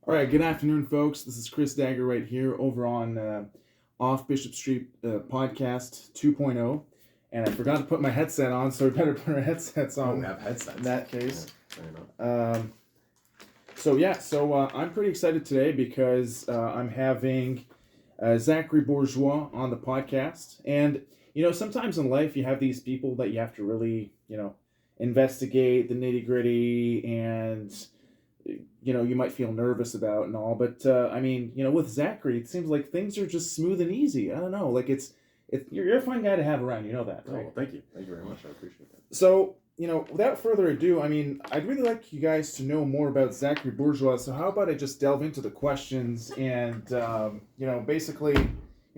All right, good afternoon, folks. This is Chris Dagger right here over on Off Bishop Street Podcast 2.0. And I forgot to put my headset on, so we better put our headsets on. We have headsets. In that case. Yeah, I'm pretty excited today because I'm having Zackari Bourgeois on the podcast. And, sometimes in life you have these people that you have to really, investigate the nitty-gritty and you might feel nervous about and all, but with Zackari, it seems like things are just smooth and easy. I don't know, like you're a fun guy to have around. You know that, right? Oh, well, thank you very much. I appreciate that. So, without further ado, I'd really like you guys to know more about Zackari Bourgeois. So how about I just delve into the questions and basically,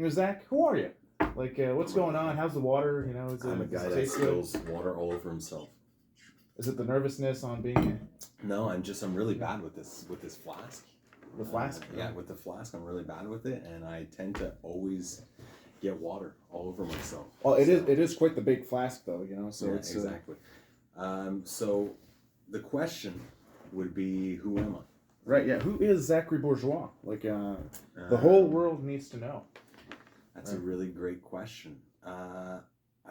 Zach, who are you? Like, what's going on? How's the water? I'm a guy that spills water all over himself. Is it the nervousness on being? No, I'm really bad with this flask. The flask? Yeah, with the flask, I'm really bad with it, and I tend to always get water all over myself. Well, it is quite the big flask, though. So yeah, it's exactly. So the question would be, who am I? Right. Yeah. Who is Zackari Bourgeois? Like, the whole world needs to know. That's a really great question. I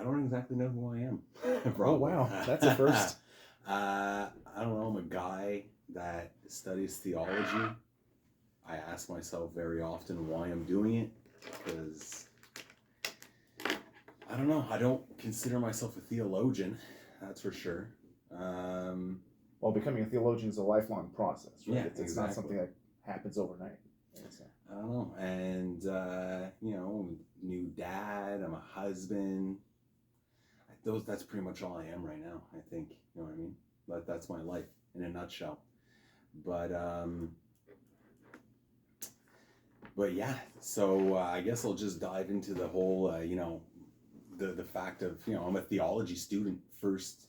don't exactly know who I am. Oh wow, that's a first. I don't know. I'm a guy that studies theology. I ask myself very often why I'm doing it, because I don't know. I don't consider myself a theologian, that's for sure. Well, becoming a theologian is a lifelong process, right? Yeah, it's exactly. not something that happens overnight. I don't know. And, new dad, I'm a husband. That's pretty much all I am right now, I think. You know what I mean? But that's my life in a nutshell. But yeah, so I guess I'll just dive into the whole, the fact of, I'm a theology student first.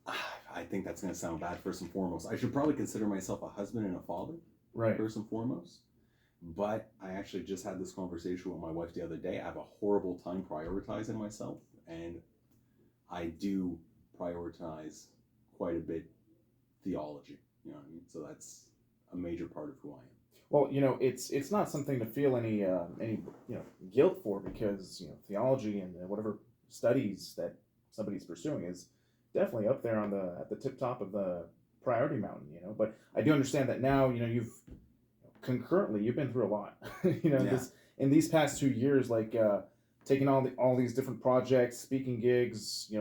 I think that's going to sound bad first and foremost. I should probably consider myself a husband and a father, right? First and foremost. But I actually just had this conversation with my wife the other day. I have a horrible time prioritizing myself, and I do prioritize quite a bit theology. You know what I mean? So that's a major part of who I am. Well, it's not something to feel any guilt for, because theology and whatever studies that somebody's pursuing is definitely up there at the tip top of the priority mountain. But I do understand that now. You've been through a lot. Yeah. In these past 2 years, like taking all these different projects, speaking gigs,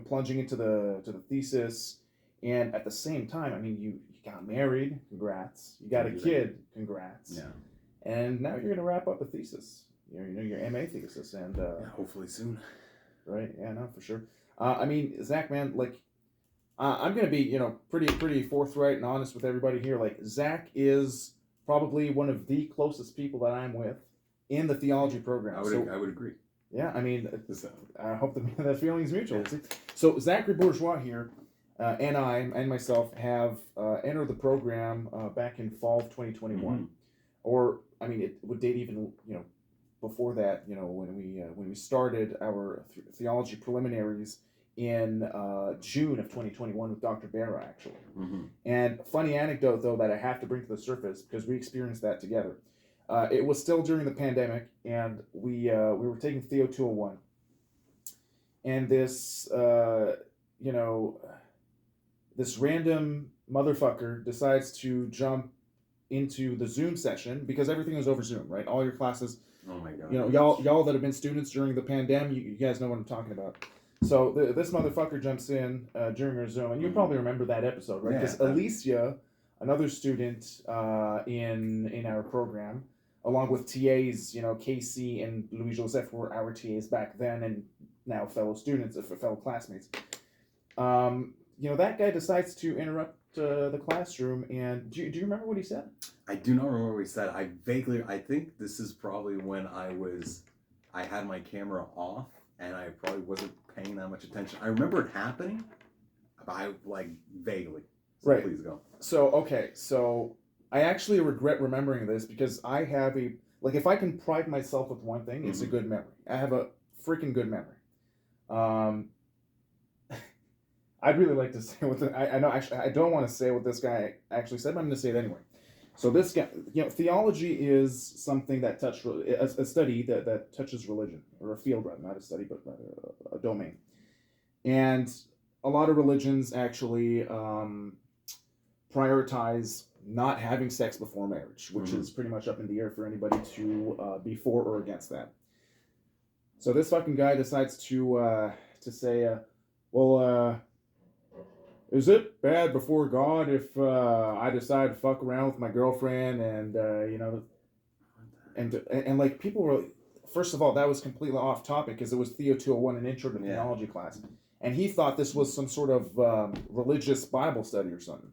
plunging into the thesis, and at the same time, you got married, congrats. You got a kid, congrats. Yeah. And now you're gonna wrap up a thesis. Your MA thesis, and hopefully soon. Right? Yeah, no, for sure. Zach, man, like, I'm gonna be pretty forthright and honest with everybody here. Like, Zach is probably one of the closest people that I'm with in the theology program. I would agree. Yeah, I hope that feeling is mutual. Yeah. So Zackari Bourgeois here, and I and myself have entered the program back in fall of 2021, mm-hmm. Or it would date even before that. When we started our theology preliminaries in June of 2021 with Dr. Barra, actually. Mm-hmm. And funny anecdote, though, that I have to bring to the surface, because we experienced that together. It was still during the pandemic, and we were taking Theo 201, and this this random motherfucker decides to jump into the Zoom session, because everything was over Zoom, right? All your classes. Oh my God. Y'all that have been students during the pandemic, you guys know what I'm talking about. So this motherfucker jumps in during our Zoom, and you probably remember that episode, right? Because Alicia, another student in our program, along with TAs, Casey and Louis Joseph were our TAs back then, and now fellow students, fellow classmates. That guy decides to interrupt the classroom, and do you remember what he said? I do not remember what he said. I think this is probably when I had my camera off, and I probably wasn't paying that much attention. I remember it happening, but vaguely. So right. Please go. So I actually regret remembering this, because I have if I can pride myself with one thing, it's a good memory. I have a freaking good memory. I'd really like to say what I know. Actually, I don't want to say what this guy actually said, but I'm going to say it anyway. So this guy, theology is something that a study that touches religion, or a field rather, not a study, but a domain. And a lot of religions actually prioritize not having sex before marriage, which is pretty much up in the air for anybody to be for or against that. So this fucking guy decides to say, well, is it bad before God if I decide to fuck around with my girlfriend and and like people were, first of all, that was completely off topic because it was Theo 201, an intro to theology class, and he thought this was some sort of religious Bible study or something.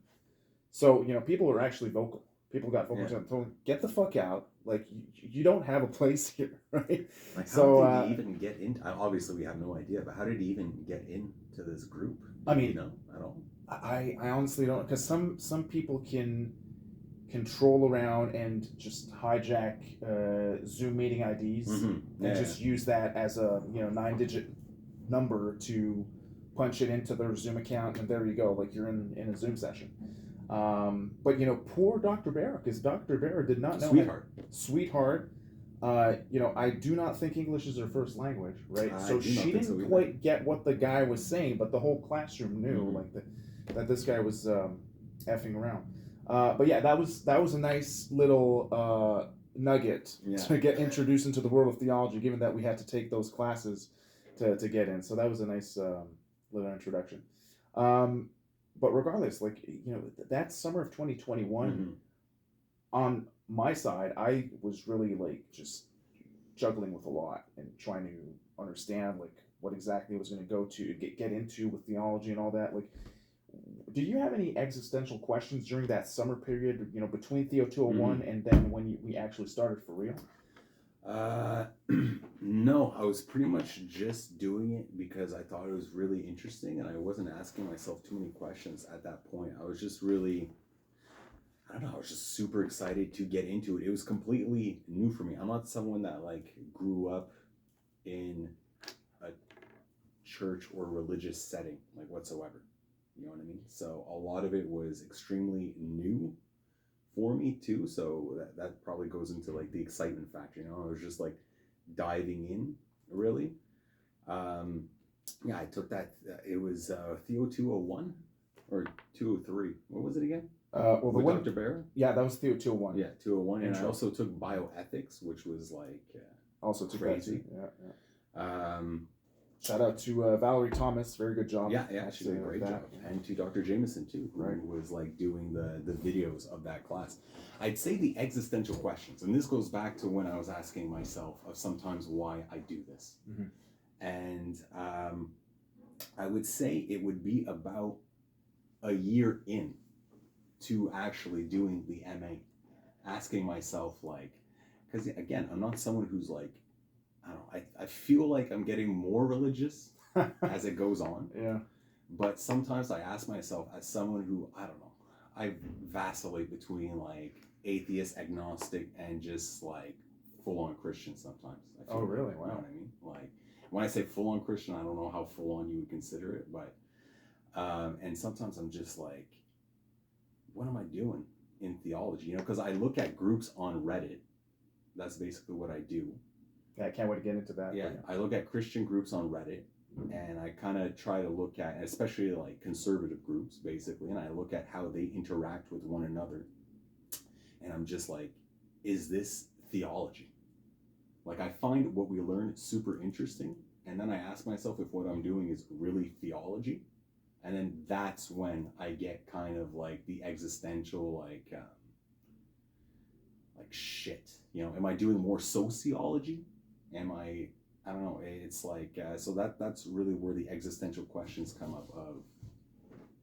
So people were actually vocal. People got vocal and told him, get the fuck out. Like you don't have a place here, right? Like how did he even get into? Obviously, we have no idea, but how did he even get into this group? I mean, at all. I honestly don't, because some people can troll around and just hijack Zoom meeting IDs and just use that as a 9-digit number to punch it into their Zoom account, and there you go, like you're in a Zoom session. But poor Dr. Barra, because Dr. Barra did not know sweetheart. I do not think English is her first language, right? So she didn't quite get what the guy was saying, but the whole classroom knew that this guy was effing around. But yeah, that was a nice little nugget to get introduced into the world of theology, given that we had to take those classes to get in. So that was a nice little introduction. But regardless, that summer of 2021, on my side, I was really just juggling with a lot and trying to understand what exactly I was going to go to get into with theology and all that. Do you have any existential questions during that summer period, between Theo 201 and then when we actually started for real? No, I was pretty much just doing it because I thought it was really interesting, and I wasn't asking myself too many questions at that point. I was just really, I don't know, I was just super excited to get into it. It was completely new for me. I'm not someone that grew up in a church or religious setting whatsoever. You know what I mean? So a lot of it was extremely new for me too, so that probably goes into the excitement factor. I was just diving in, really. I took that. It was Theo 201 or 203. What was it again? With Dr. Barra? Yeah, that was Theo 201. Yeah, 201. And I also took bioethics, which was also took crazy. Yeah. Shout out to Valerie Thomas, very good job. Yeah, she did a great job. And to Dr. Jameson too, who was doing the videos of that class. I'd say the existential questions, and this goes back to when I was asking myself of sometimes why I do this. And I would say it would be about a year in to actually doing the MA, asking myself because again, I'm not someone who's I don't know, I feel like I'm getting more religious as it goes on. Yeah. But sometimes I ask myself, as someone who, I don't know, I vacillate between atheist, agnostic, and just full-on Christian sometimes. I feel really? Wow. You know what I mean? When I say full-on Christian, I don't know how full-on you would consider it, but, and sometimes I'm just what am I doing in theology? Because I look at groups on Reddit. That's basically what I do. Yeah, I can't wait to get into that. Yeah, I look at Christian groups on Reddit, and I kind of try to look at, especially conservative groups, basically, and I look at how they interact with one another. And I'm just is this theology? I find what we learn super interesting, and then I ask myself if what I'm doing is really theology. And then that's when I get kind of the existential, shit, am I doing more sociology? Am I don't know, it's so that's really where the existential questions come up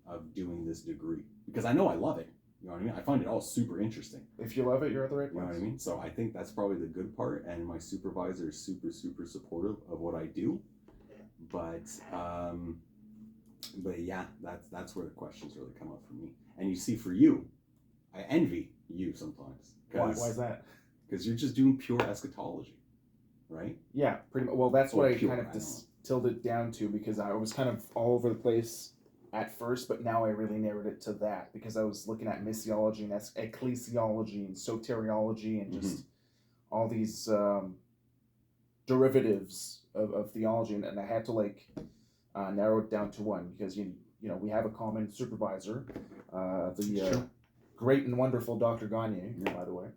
of doing this degree, because I know I love it, you know what I mean? I find it all super interesting. If you love it, you're at the right place. You know what I mean? So I think that's probably the good part, and my supervisor is super, super supportive of what I do, but yeah, that's where the questions really come up for me. And you see, for you, I envy you sometimes. Why is that? Because you're just doing pure eschatology, right? Yeah, pretty much. Well, that's what I kind of distilled it down to, because I was kind of all over the place at first, but now I really narrowed it to that because I was looking at missiology and ecclesiology and soteriology and just all these derivatives of theology, and I had to like narrow it down to one because you know we have a common supervisor, the great and wonderful Dr. Gagne, by the way.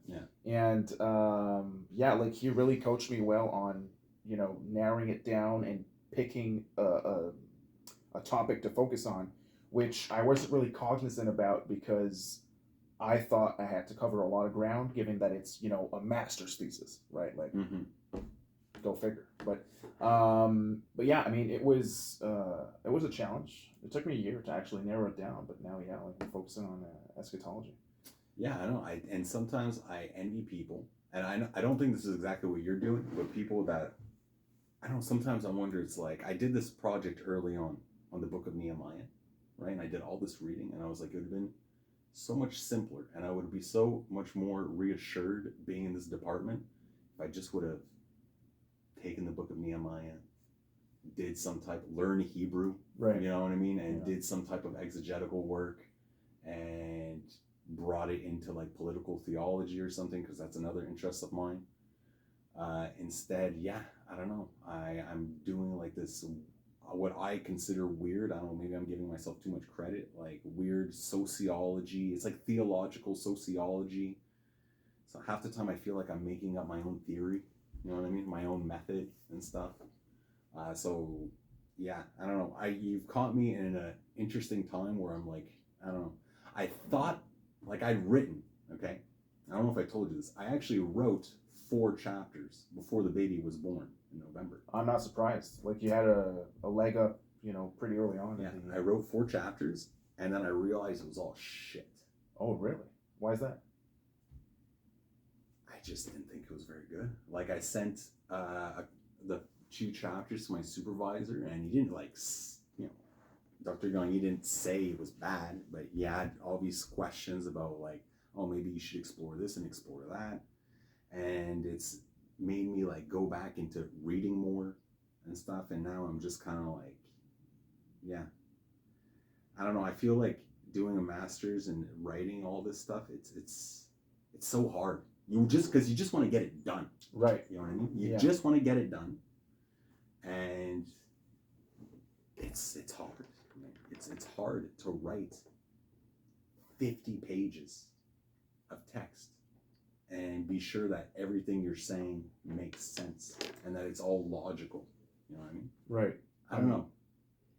And like he really coached me well on narrowing it down and picking a topic to focus on, which I wasn't really cognizant about because I thought I had to cover a lot of ground, given that it's a master's thesis, right? Like, go figure. But yeah, I mean, it was a challenge. It took me a year to actually narrow it down, but now, like I'm focusing on eschatology. Yeah, I know. And sometimes I envy people, and I don't think this is exactly what you're doing, but people that I don't know. Sometimes I wonder. It's like I did this project early on the book of Nehemiah, right? And I did all this reading, and I was like, it would have been so much simpler, and I would be so much more reassured being in this department if I just would have taken the book of Nehemiah, did some type, learn Hebrew, right? You know what I mean, and did some type of exegetical work, and brought it into like political theology or something, because that's another interest of mine. Instead, I don't know. I'm doing like this, what I consider weird. I don't know, maybe I'm giving myself too much credit, like weird sociology. It's like theological sociology. So half the time I feel like I'm making up my own theory, you know what I mean? My own method and stuff. I don't know. You've caught me in an interesting time where I'm like, I don't know. I thought, like I'd written, okay? I don't know if I told you this. I actually wrote 4 chapters before the baby was born in November. I'm not surprised. Like you had a leg up, pretty early on. Yeah, I wrote 4 chapters, and then I realized it was all shit. Oh, really? Why is that? I just didn't think it was very good. Like I sent the 2 chapters to my supervisor, and he didn't Dr. Gunn, he didn't say it was bad, but he had all these questions about like, oh, maybe you should explore this and explore that. And it's made me like go back into reading more and stuff. And now I'm just kind of like, I don't know. I feel like doing a master's and writing all this stuff, it's so hard. Because you just want to get it done. Right. You know what I mean? You just want to get it done. And it's hard. It's hard to write 50 pages of text and be sure that everything you're saying makes sense and that it's all logical. You know what I mean? Right. I don't know.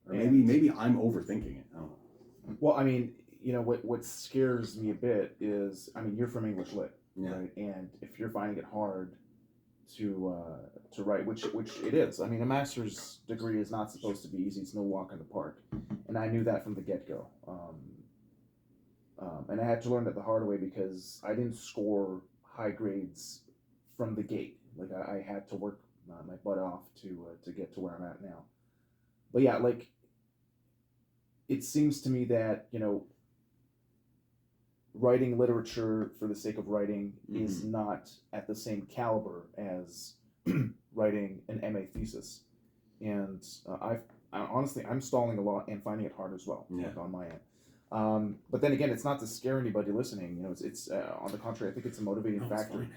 Or maybe I'm overthinking it. I don't know. Well, I mean, what scares me a bit is, I mean, you're from English Lit, right? And if you're finding it hard to write, which it is. I mean, a master's degree is not supposed to be easy. It's no walk in the park, and I knew that from the get-go. And I had to learn it the hard way because I didn't score high grades from the gate. Like I had to work my butt off to get to where I'm at now. But yeah, like it seems to me that writing literature for the sake of writing is not at the same caliber as writing an MA thesis, and I honestly I'm stalling a lot and finding it hard as well, like on my end. But then again, it's not to scare anybody listening. It's on the contrary. I think it's a motivating factor.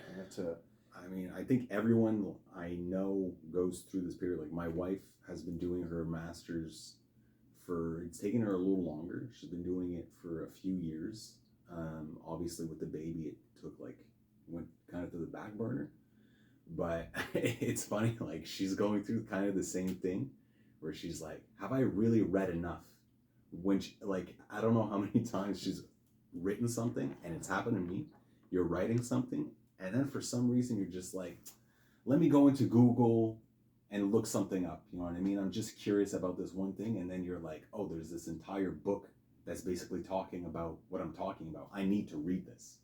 I mean, I think everyone I know goes through this period. Like my wife has been doing her master's it's taken her a little longer. She's been doing it for a few years. Obviously with the baby, it went kind of to the back burner. But it's funny, like she's going through kind of the same thing where she's like, have I really read enough? When I don't know how many times she's written something, and it's happened to me. You're writing something, and then for some reason you're just like, let me go into Google and look something up. You know what I mean? I'm just curious about this one thing, and then you're like, oh, there's this entire book that's basically talking about what I'm talking about. I need to read this.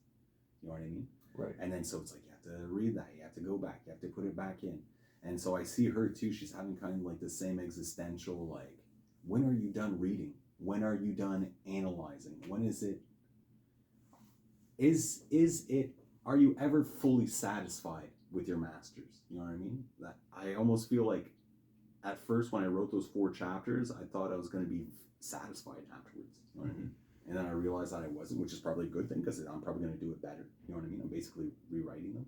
You know what I mean? Right. And then so it's like, you have to read that. You have to go back. You have to put it back in. And so I see her too. She's having kind of like the same existential, like, when are you done reading? When are you done analyzing? When is it? Are you ever fully satisfied with your master's? You know what I mean? That I almost feel like at first when I wrote those 4 chapters, I thought I was going to be satisfied afterwards. You know what I mean? And then I realized that I wasn't, which is probably a good thing because I'm probably going to do it better. You know what I mean? I'm basically rewriting them.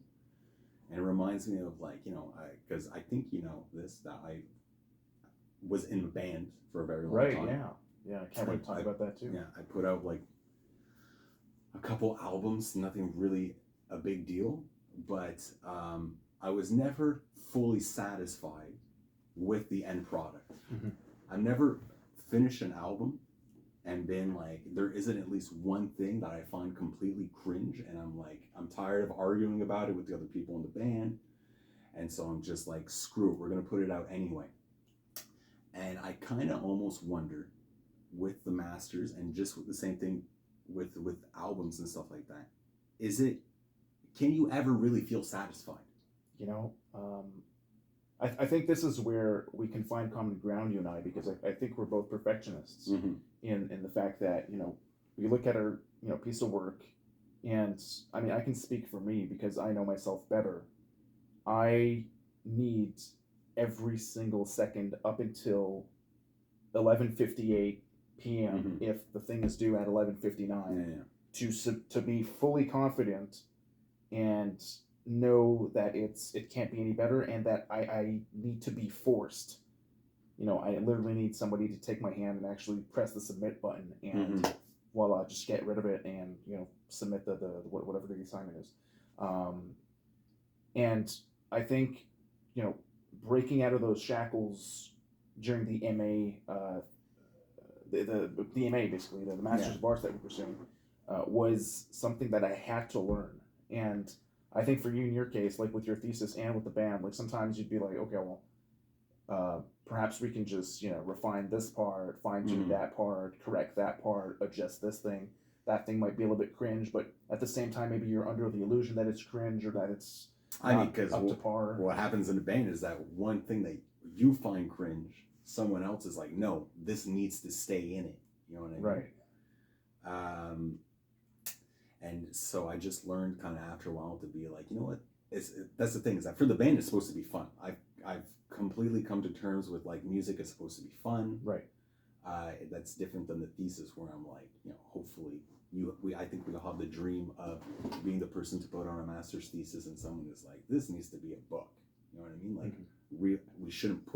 And it reminds me of like, you know, because I think you know this, that I was in a band for a very long time. Right, yeah. Yeah, I can't wait to talk about that too. Yeah, I put out like a couple albums, nothing really a big deal, but I was never fully satisfied with the end product. Mm-hmm. I've never finished an album and been like, there isn't at least one thing that I find completely cringe, and I'm like, I'm tired of arguing about it with the other people in the band, and so I'm just like, screw it, we're gonna put it out anyway. And I kind of almost wonder with the masters, and just with the same thing with albums and stuff like that, can you ever really feel satisfied? You know, I think this is where we can find common ground, you and I, because I think we're both perfectionists in the fact that, you know, we look at our, you know, piece of work, and I mean, I can speak for me because I know myself better. I need every single second up until 11:58 p.m. if the thing is due at 11:59 to be fully confident and know that it can't be any better, and that I need to be forced. You know, I literally need somebody to take my hand and actually press the submit button, and voila, just get rid of it and, you know, submit the whatever the assignment is. And I think, you know, breaking out of those shackles during the MA, the MA basically, the Master's of Arts that we're pursuing, was something that I had to learn. And I think for you in your case, like with your thesis and with the band, like sometimes you'd be like, okay, well, perhaps we can just, you know, refine this part, fine tune that part, correct that part, adjust this thing. That thing might be a little bit cringe, but at the same time, maybe you're under the illusion that it's cringe or that it's up to par. What happens in the band is that one thing that you find cringe, someone else is like, no, this needs to stay in it. You know what I mean? Right. And so I just learned kind of after a while to be like, you know what? That's the thing, is that for the band, it's supposed to be fun. I've completely come to terms with like music is supposed to be fun. Right. That's different than the thesis where I'm like, you know, hopefully I think we all have the dream of being the person to put on a master's thesis, and someone is like, this needs to be a book. You know what I mean? Like we shouldn't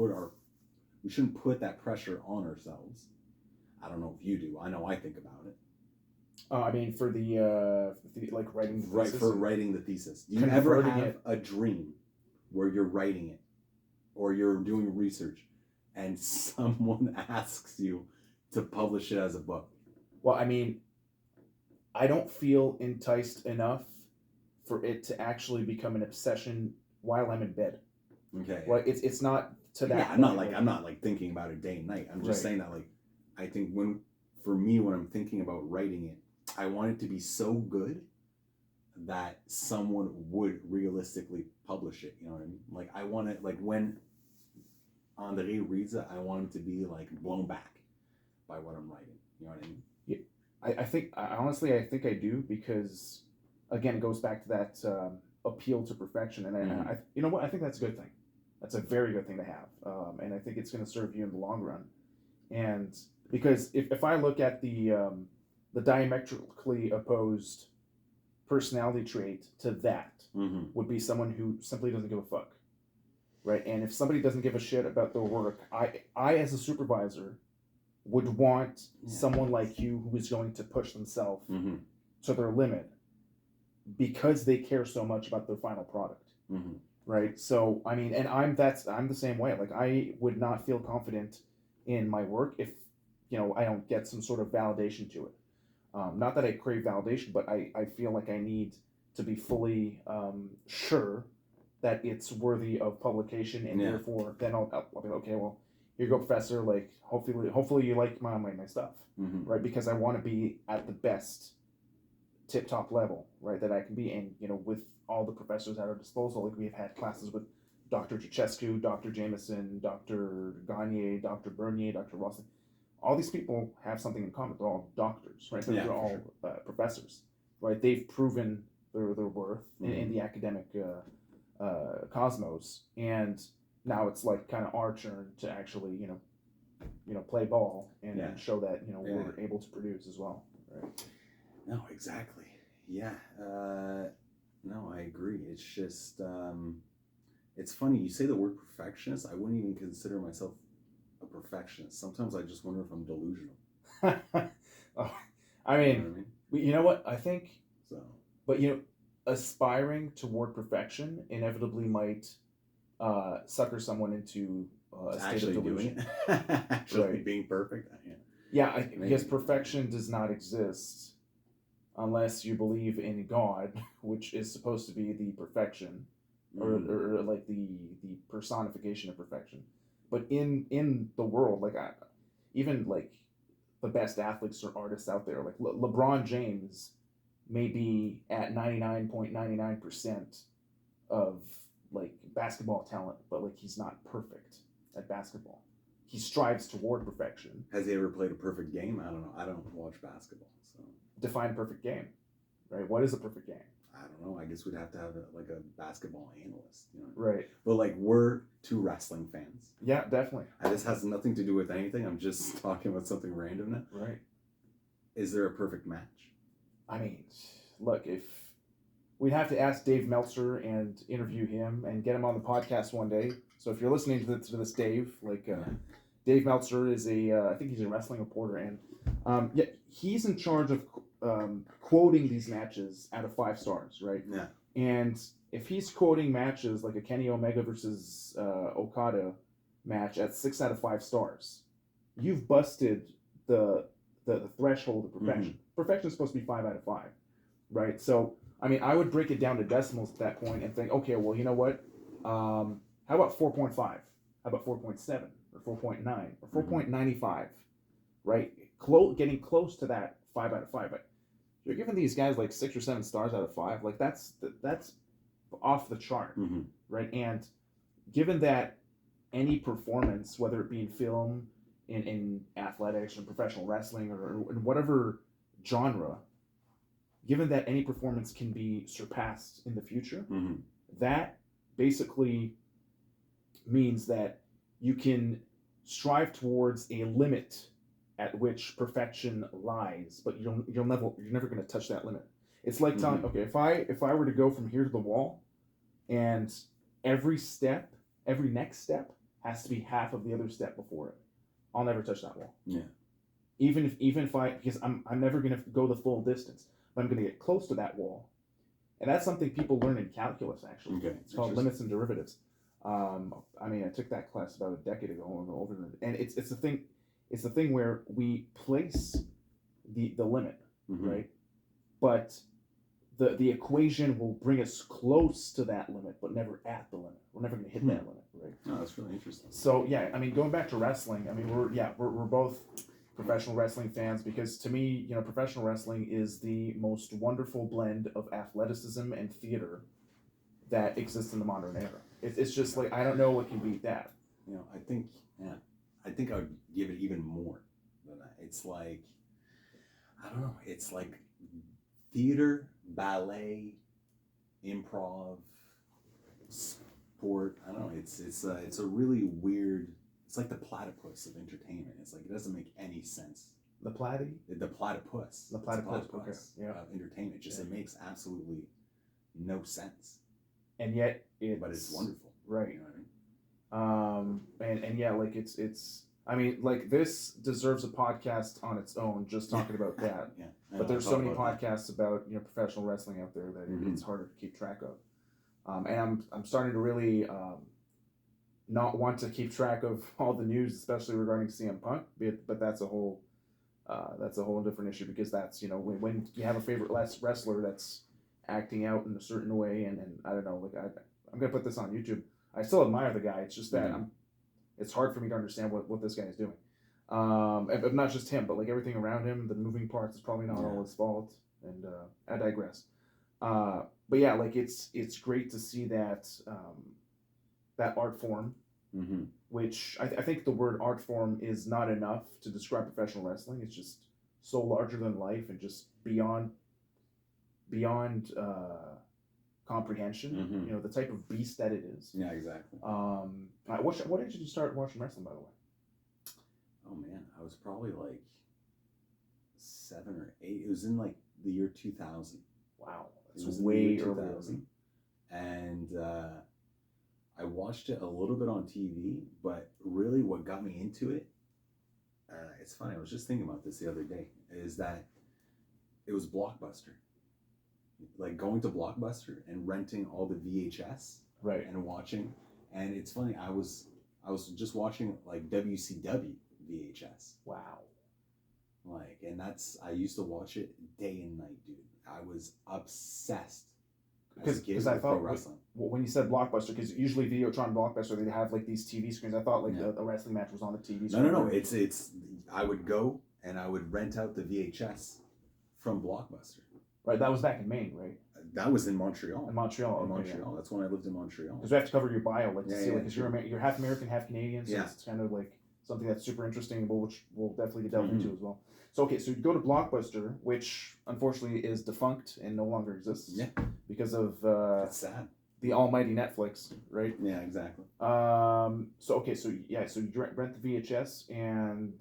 put that pressure on ourselves. I don't know if you do. I know I think about it. I mean, for the like writing the thesis. Right, for writing the thesis. Do you ever have a dream where you're writing it, or you're doing research, and someone asks you to publish it as a book? Well, I mean, I don't feel enticed enough for it to actually become an obsession while I'm in bed. Okay. Well, it's not to that. Yeah, I'm not like thinking about it day and night. I'm just saying that, like, I think when I'm thinking about writing it, I want it to be so good that someone would realistically publish it. You know what I mean? Like, I want it, like, when Andre reads it, I want him to be like blown back by what I'm writing. You know what I mean? Yeah, I think honestly, I think I do, because again, it goes back to that appeal to perfection, and I you know what, I think that's a good thing. That's a very good thing to have, and I think it's going to serve you in the long run. And because if I look at the diametrically opposed personality trait to that would be someone who simply doesn't give a fuck. Right, and if somebody doesn't give a shit about their work, I as a supervisor would want someone like you who is going to push themselves to their limit because they care so much about their final product. Right, so I mean, and I'm the same way. Like, I would not feel confident in my work if, you know, I don't get some sort of validation to it. Not that I crave validation, but I feel like I need to be fully sure that it's worthy of publication, and therefore then I'll be like, okay, well, here you go, professor. Like, hopefully you like my stuff, right? Because I want to be at the best, tip-top level, right, that I can be. And, you know, with all the professors at our disposal, like, we've had classes with Dr. Cicescu, Dr. Jameson, Dr. Gagne, Dr. Bernier, Dr. Rossi. All these people have something in common. They're all doctors, right? They're all professors, right? They've proven their worth in the academic cosmos, and now it's like kind of our turn to actually, play ball and show that, we're able to produce as well. Right. No, exactly. Yeah. No, I agree. It's just, it's funny. You say the word perfectionist. I wouldn't even consider myself a perfectionist. Sometimes I just wonder if I'm delusional. Oh, I mean, you know what? I think, so. But, aspiring toward perfection inevitably might sucker someone into a state of delusion. Doing it. Actually being perfect. Yeah, because perfection does not exist unless you believe in God, which is supposed to be the perfection, or like the personification of perfection. But in the world, like even like the best athletes or artists out there, like LeBron James, may be at 99.99% of like basketball talent, but like he's not perfect at basketball. He strives toward perfection. Has he ever played a perfect game? I don't know. I don't watch basketball, so define perfect game, right? What is a perfect game? I don't know. I guess we'd have to have a basketball analyst, Right. But like we're two wrestling fans. Yeah, definitely. This has nothing to do with anything. I'm just talking about something random now. Right. Is there a perfect match? I mean, look, if we'd have to ask Dave Meltzer and interview him and get him on the podcast one day. So if you're listening to this, Dave, Dave Meltzer is I think he's a wrestling reporter, and he's in charge of quoting these matches out of 5 stars, right? Yeah. And if he's quoting matches like a Kenny Omega versus Okada match at 6 out of 5 stars, you've busted the threshold of perfection. Perfection is supposed to be 5 out of 5, right? So, I mean, I would break it down to decimals at that point and think, okay, well, you know what? How about 4.5? How about 4.7 or 4.9 or 4.95, right? Getting close to that 5 out of 5. But you're giving these guys like 6 or 7 stars out of 5. Like that's off the chart, right? And given that any performance, whether it be in film, in athletics or professional wrestling or in whatever genre, given that any performance can be surpassed in the future, that basically means that you can strive towards a limit at which perfection lies, but you're never going to touch that limit. It's like telling, okay, if I were to go from here to the wall, and every next step has to be half of the other step before it, I'll never touch that wall. Yeah. Even if because I'm never going to go the full distance, but I'm going to get close to that wall, and that's something people learn in calculus. Actually, it's called limits and derivatives. I mean, I took that class about a decade ago, and it's the thing. It's the thing where we place the limit, right? But the equation will bring us close to that limit, but never at the limit. We're never going to hit that limit, right? Oh, that's really interesting. So yeah, I mean, going back to wrestling, I mean, we're both professional wrestling fans, because to me, professional wrestling is the most wonderful blend of athleticism and theater that exists in the modern era. It's just like, I don't know what can beat that. I think I would give it even more than that. It's like, I don't know, it's like theater, ballet, improv, sport. I don't know, it's a really weird, it's like the platypus of entertainment. It's like, it doesn't make any sense. The platypus? The platypus. The platypus, okay. Yeah. Of entertainment. It makes absolutely no sense. And yet but it's wonderful. Right. You know what I mean? And yeah, like it's I mean, like, this deserves a podcast on its own, just talking about that. Yeah. But there's so many podcasts about professional wrestling out there that it's harder to keep track of. And I'm starting to really not want to keep track of all the news, especially regarding CM Punk. But that's a whole different issue, because that's when you have a favorite wrestler that's acting out in a certain way, and I don't know, like I'm gonna put this on YouTube. I still admire the guy. It's just that it's hard for me to understand what this guy is doing. And not just him, but like everything around him, the moving parts, is probably not all his fault. And I digress. But yeah, like it's great to see that that art form, which I think the word art form is not enough to describe professional wrestling. It's just so larger than life and just beyond comprehension. Mhm. You know, the type of beast that it is. Yeah, exactly. What did you start watching wrestling, by the way? Oh man, I was probably like 7 or 8. It was in like the year 2000. Wow, It that's was in the way year earlier. 2000, and I watched it a little bit on TV. But really, what got me into it, it's funny. I was just thinking about this the other day. Is that it was Blockbuster, like going to Blockbuster and renting all the VHS Right. and watching. And it's funny. I was just watching like WCW VHS. Wow. Like, and I used to watch it day and night, dude. I was obsessed Because I with thought pro wrestling. when you said Blockbuster, because usually Videotron and Blockbuster, they have like these TV screens. I thought like Yeah. the wrestling match was on the TV No, screen. no. It's. I would go and I would rent out the VHS from Blockbuster. Right, that was back in Maine, right? That was in Montreal. In Montreal. In Okay, Montreal. yeah. That's when I lived in Montreal. Because we have to cover your bio, like to Yeah, see, yeah, like, because sure. you're half American, half Canadian, so Yeah. it's kind of like something that's super interesting, but which we'll definitely delve Mhm. into as well. So okay, so you go to Blockbuster, which unfortunately is defunct and no longer exists. Yeah. Because of That's sad. the almighty Netflix, right? Yeah, exactly. So okay, so yeah, so you rent the VHS, and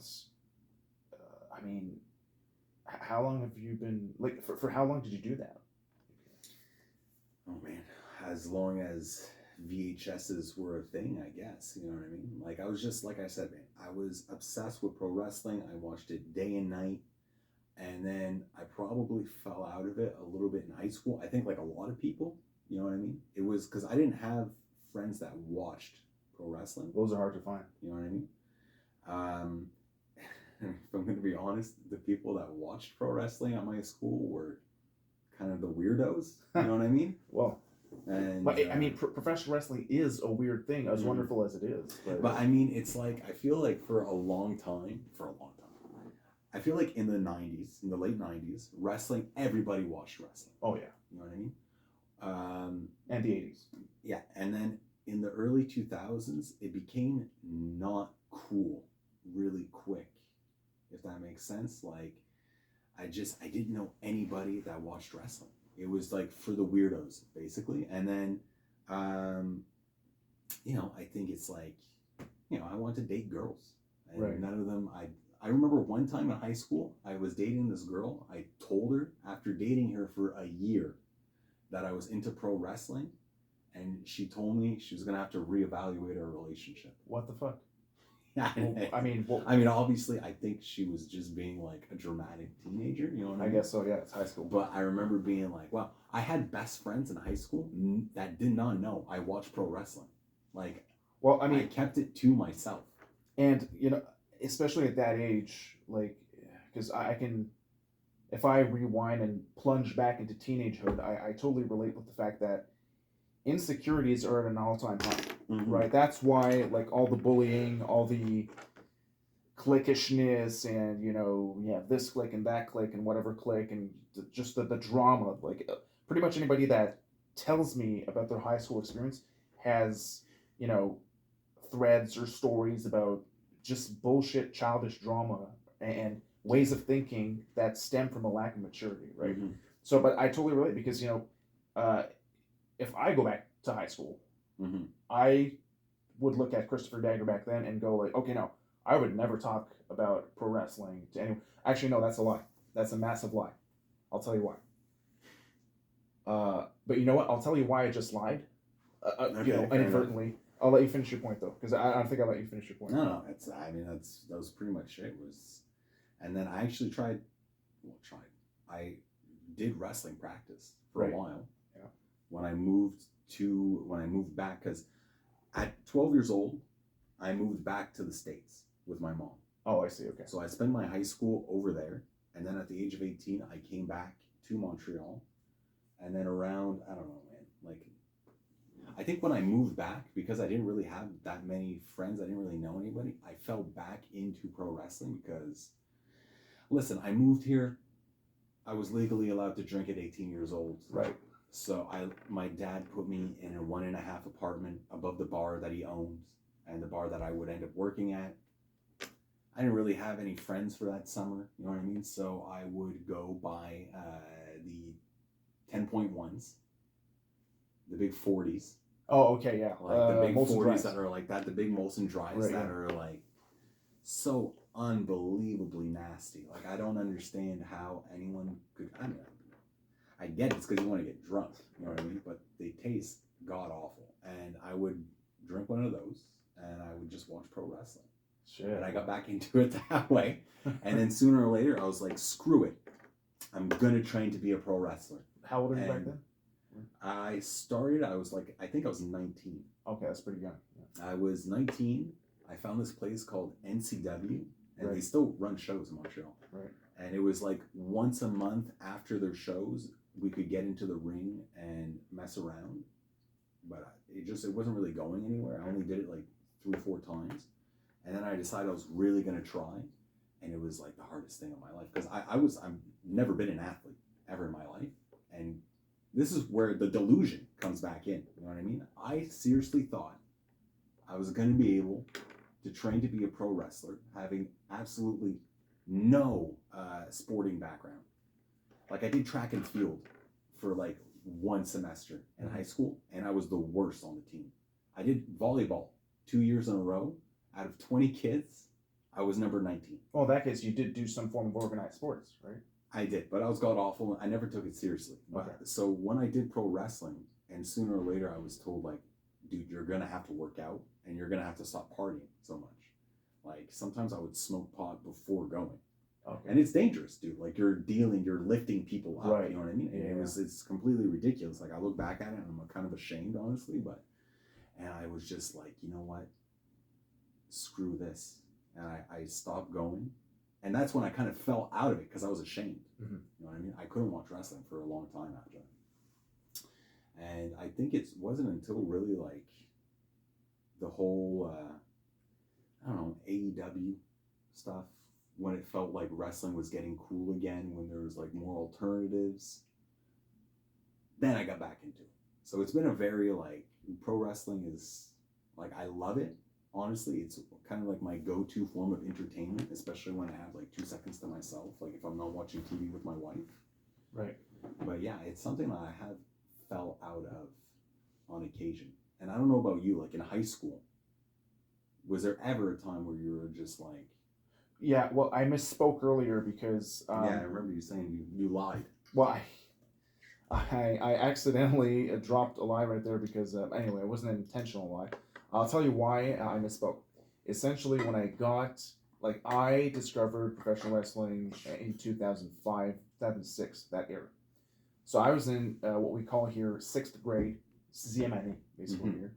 I mean, how long have you been like for how long did you do that? Oh man, as long as VHSs were a thing, I guess. You know what I mean? Like I was just like I said, man. I was obsessed with pro wrestling. I watched it day and night, and then I probably fell out of it a little bit in high school. I think like a lot of people. You know what I mean? It was because I didn't have friends that watched pro wrestling. Those are hard to find. You know what I mean? If I'm going to be honest, the people that watched pro wrestling at my school were kind of the weirdos. You know what I mean? Well, and but I mean, professional wrestling is a weird thing, as wonderful as it is. But I mean, it's like I feel like for a long time, I feel like in the '90s, in the late '90s, wrestling, everybody watched wrestling. Oh yeah. You know what I mean? And the '80s. Yeah, and then in the early 2000s, it became not cool really quick, if that makes sense. Like, I didn't know anybody that watched wrestling. It was like for the weirdos, basically. And then, you know, I think it's like, you know, I want to date girls. And Right. none of them, I remember one time in high school, I was dating this girl. I told her after dating her for a year that I was into pro wrestling. And she told me she was going to have to reevaluate our relationship. What the fuck? Well, I mean, obviously, I think she was just being like a dramatic teenager, you know what I mean? I guess so, yeah, it's high school. But I remember being like, well, I had best friends in high school that did not know I watched pro wrestling. Like, well, I mean, I kept it to myself. And, you know, especially at that age, like, because I can, if I rewind and plunge back into teenagehood, I totally relate with the fact that insecurities are at an all-time high. Right, that's why like all the bullying, all the cliquishness, and you know we have this clique and that clique and whatever clique, and just the drama. Like pretty much anybody that tells me about their high school experience has, you know, threads or stories about just bullshit, childish drama and ways of thinking that stem from a lack of maturity. Right. Mm-hmm. So, but I totally relate because, you know, if I go back to high school, I would look at Christopher Dagger back then and go like, okay, no, I would never talk about pro wrestling to anyone. Actually, no, that's a lie. That's a massive lie. I'll tell you why. But you know what? I'll tell you why I just lied. Okay, you know, inadvertently. I'll let you finish your point though, because I don't think I'll let you finish your point. No, that was pretty much it. And then I actually I did wrestling practice for a while. Yeah. When I moved back, because at 12 years old, I moved back to the States with my mom. Oh, I see. Okay. So I spent my high school over there, and then at the age of 18, I came back to Montreal, and then around, I don't know, man, like, I think when I moved back, because I didn't really have that many friends, I didn't really know anybody, I fell back into pro wrestling because, listen, I moved here, I was legally allowed to drink at 18 years old. Right. So my dad put me in a 1.5 apartment above the bar that he owned and the bar that I would end up working at. I didn't really have any friends for that summer, you know what I mean? So I would go buy the 10.1s the big 40s. Oh, okay, yeah. Like the big Molson 40s Dries. that are like that, the big Molson Dries Right, that yeah. are like so unbelievably nasty. Like I don't understand how anyone could. I mean, I get it's because you want to get drunk, you know what I mean? But they taste god awful, and I would drink one of those, and I would just watch pro wrestling. Shit. And I got back into it that way, and then sooner or later I was like, screw it, I'm gonna train to be a pro wrestler. How old were you back then? I started. I was like, I think I was 19. Okay, that's pretty young. Yeah. I was 19. I found this place called NCW, and Right. they still run shows in Montreal. Right. And it was like once a month after their shows, we could get into the ring and mess around. But it wasn't really going anywhere. I only did it like 3 or 4 times. And then I decided I was really going to try. And it was like the hardest thing in my life. Because I've never been an athlete ever in my life. And this is where the delusion comes back in. You know what I mean? I seriously thought I was going to be able to train to be a pro wrestler, having absolutely no sporting background. Like I did track and field for like 1 semester in high school, and I was the worst on the team. I did volleyball 2 years in a row. Out of 20 kids, I was number 19. Well, in that case, you did do some form of organized sports, right? I did, but I was god awful. I never took it seriously. Okay. So when I did pro wrestling, and sooner or later I was told, like, dude, you're gonna have to work out, and you're gonna have to stop partying so much. Like sometimes I would smoke pot before going. Okay. And it's dangerous, dude. Like you're lifting people up. Right. You know what I mean? And it's completely ridiculous. Like I look back at it and I'm kind of ashamed, honestly. And I was just like, you know what? Screw this. And I stopped going. And that's when I kind of fell out of it because I was ashamed. Mm-hmm. You know what I mean? I couldn't watch wrestling for a long time after that. And I think it wasn't until really like the whole, I don't know, AEW stuff, when it felt like wrestling was getting cool again, when there was like more alternatives, then I got back into it. So it's been a very like, pro wrestling is like, I love it. Honestly, it's kind of like my go-to form of entertainment, especially when I have like 2 seconds to myself, like if I'm not watching TV with my wife. Right. But yeah, it's something that I have fell out of on occasion. And I don't know about you, like in high school, was there ever a time where you were just like... Yeah, well, I misspoke earlier because... yeah, I remember you saying you lied. Well, I accidentally dropped a lie right there because, anyway, it wasn't an intentional lie. I'll tell you why I misspoke. Essentially, when I discovered professional wrestling in 2005, 2006, that era. So I was in what we call here 6th grade, CMNE, basically here.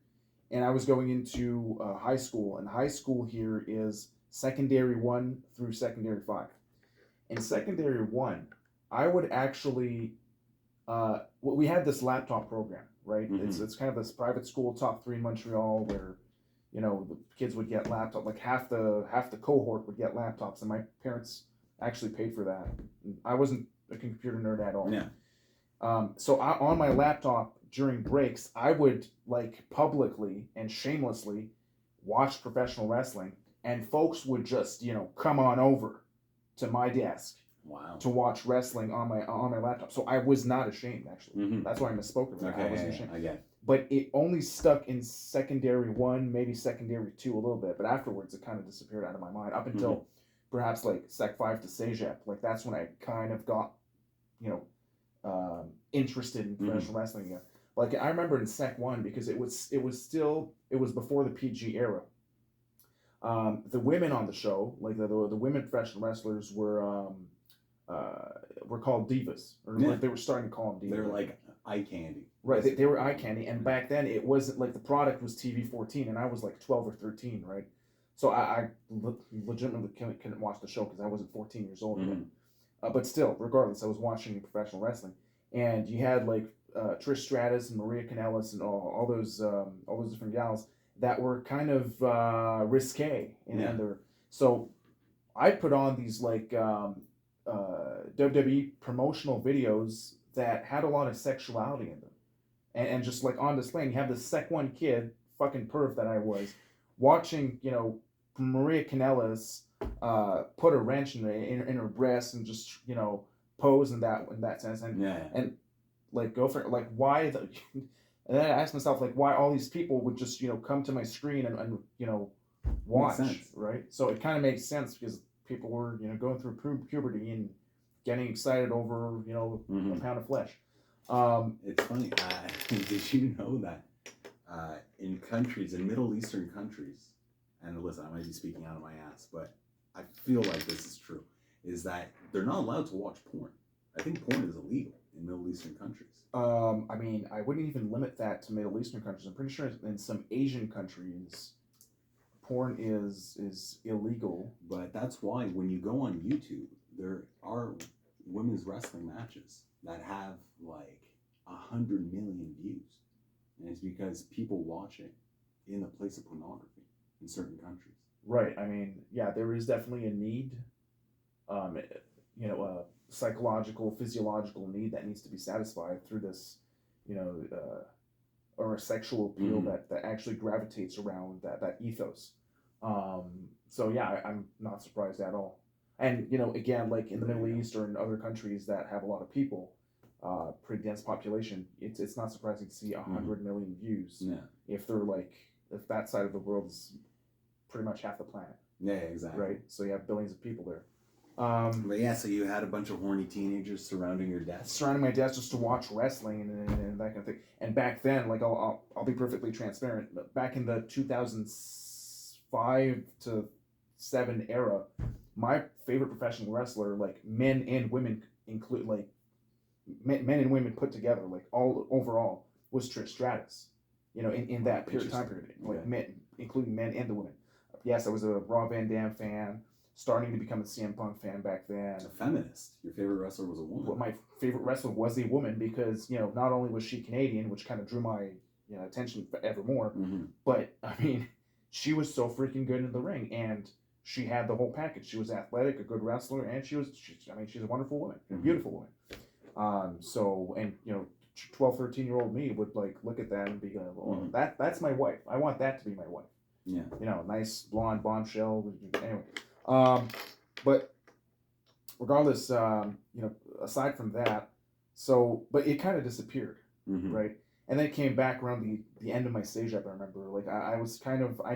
And I was going into high school, and high school here is secondary 1 through secondary 5. In secondary 1, I would actually, we had this laptop program, right? Mm-hmm. It's kind of this private school, top 3 in Montreal, where, you know, the kids would get laptops, like half the cohort would get laptops, and my parents actually paid for that. I wasn't a computer nerd at all. Yeah. So on my laptop during breaks, I would like publicly and shamelessly watch professional wrestling, and folks would just, you know, come on over to my desk. Wow. To watch wrestling on my laptop. So I was not ashamed, actually. Mm-hmm. That's why I misspoke about it. Okay, I wasn't ashamed. I get it. But it only stuck in secondary 1, maybe secondary 2 a little bit. But afterwards, it kind of disappeared out of my mind up until perhaps like Sec 5 to Cégep. Like that's when I kind of got, you know, interested in professional wrestling again. Like I remember in Sec 1 because it was before the PG era. The women on the show, like the women professional wrestlers were called divas, or like they were starting to call them divas. They're like eye candy. Right, they were eye candy, and back then it wasn't like the product was TV 14, and I was like 12 or 13, right? So I legitimately couldn't watch the show because I wasn't 14 years old yet. But still, regardless, I was watching professional wrestling, and you had like Trish Stratus and Maria Kanellis and all those different gals that were kind of risque, and so I put on these like WWE promotional videos that had a lot of sexuality in them, and just like on display. And you have this Sec 1 kid, fucking perv that I was, watching, you know, Maria Kanellis put a wrench in her breast and just, you know, pose in that sense, and like go for it. Like why And then I asked myself, like, why all these people would just, come to my screen and watch, right? So it kind of makes sense because people were, going through puberty and getting excited over, a pound of flesh. It's funny. Did you know that in Middle Eastern countries, and listen, I might be speaking out of my ass, but I feel like this is true, is that they're not allowed to watch porn. I think porn is illegal in Middle Eastern countries. I mean, I wouldn't even limit that to Middle Eastern countries. I'm pretty sure in some Asian countries, porn is illegal. But that's why when you go on YouTube, there are women's wrestling matches that have like 100 million views, and it's because people watch it in the place of pornography in certain countries. Right. I mean, yeah, there is definitely a need, a psychological, physiological need that needs to be satisfied through this, or a sexual appeal that actually gravitates around that ethos. So yeah, I'm not surprised at all. And again, like in the Middle East or in other countries that have a lot of people, pretty dense population, it's not surprising to see 100 million views. Yeah. If that side of the world is pretty much half the planet. Yeah, exactly. Right. So you have billions of people there. But yeah, so you had a bunch of horny teenagers surrounding your desk. Surrounding my desk just to watch wrestling and that kind of thing. And back then, like I'll be perfectly transparent. But back in the 2005 to 7 era, my favorite professional wrestler, like men and women include, like men and women put together, like all overall, was Trish Stratus. In that time period, like men, including men and the women. Yes, I was a Raw Van Dam fan. Starting to become a CM Punk fan back then. A feminist. Your favorite wrestler was a woman. Well, my favorite wrestler was a woman because, not only was she Canadian, which kind of drew my attention evermore, but, I mean, she was so freaking good in the ring, and she had the whole package. She was athletic, a good wrestler, and she's a wonderful woman, a beautiful woman. 12, 13-year-old me would, like, look at that and be like, well, that's my wife. I want that to be my wife. Yeah. Nice blonde bombshell. Anyway. But regardless, aside from that, but it kind of disappeared, right? And then it came back around the end of my stage up. I remember, like I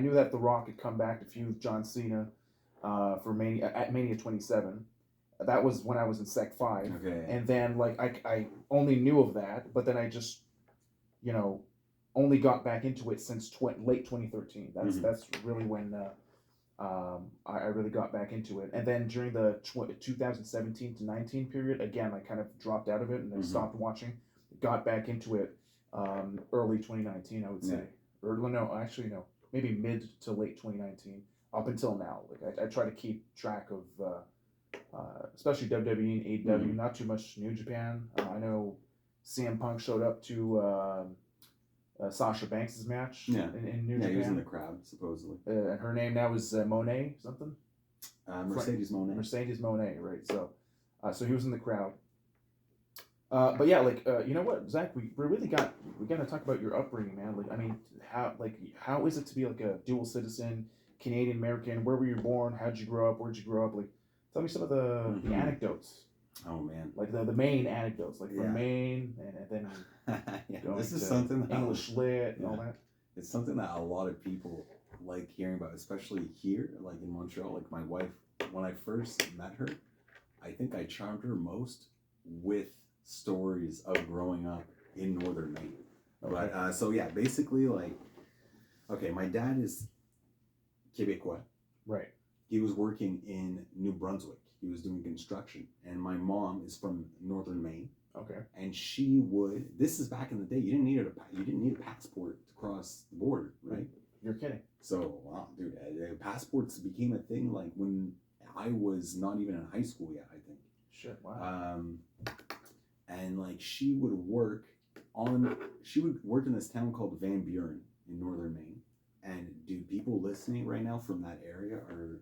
knew that The Rock had come back to feud with John Cena, for Mania at Mania 27. That was when I was in Sec 5. Okay. And then like I only knew of that, but then I just, only got back into it since late 2013. That's really when. I really got back into it, and then during the 2017 to 19 period, again I kind of dropped out of it and then stopped watching. Got back into it early 2019, I would say. Or no, actually no, maybe mid to late 2019 up until now. Like I try to keep track of especially WWE and AEW. Not too much New Japan. I know CM Punk showed up to Sasha Banks' match in New Japan. Yeah, he was in the crowd, supposedly. And her name now is Monet something? Mercedes Monet. Mercedes Monet, right. So he was in the crowd. But yeah, like, you know what, Zach, we got to talk about your upbringing, man. Like, I mean, how is it to be like a dual citizen, Canadian American? Where were you born? How'd you grow up? Where'd you grow up? Like, tell me some of the anecdotes. Oh man, like the main anecdotes, like from Maine, and then this is something that English lit and all that. It's something that a lot of people like hearing about, especially here, like in Montreal. Like my wife, when I first met her, I think I charmed her most with stories of growing up in northern Maine. Okay. But so yeah, basically, like, okay, my dad is Québécois. Right. He was working in New Brunswick. He was doing construction, and my mom is from northern Maine. Okay. And she would. This is back in the day. You didn't need a passport to cross the border, right? You're kidding. So wow, dude, passports became a thing like when I was not even in high school yet. I think. Shit. Wow. And like she would work in this town called Van Buren in northern Maine. And dude, people listening right now from that area are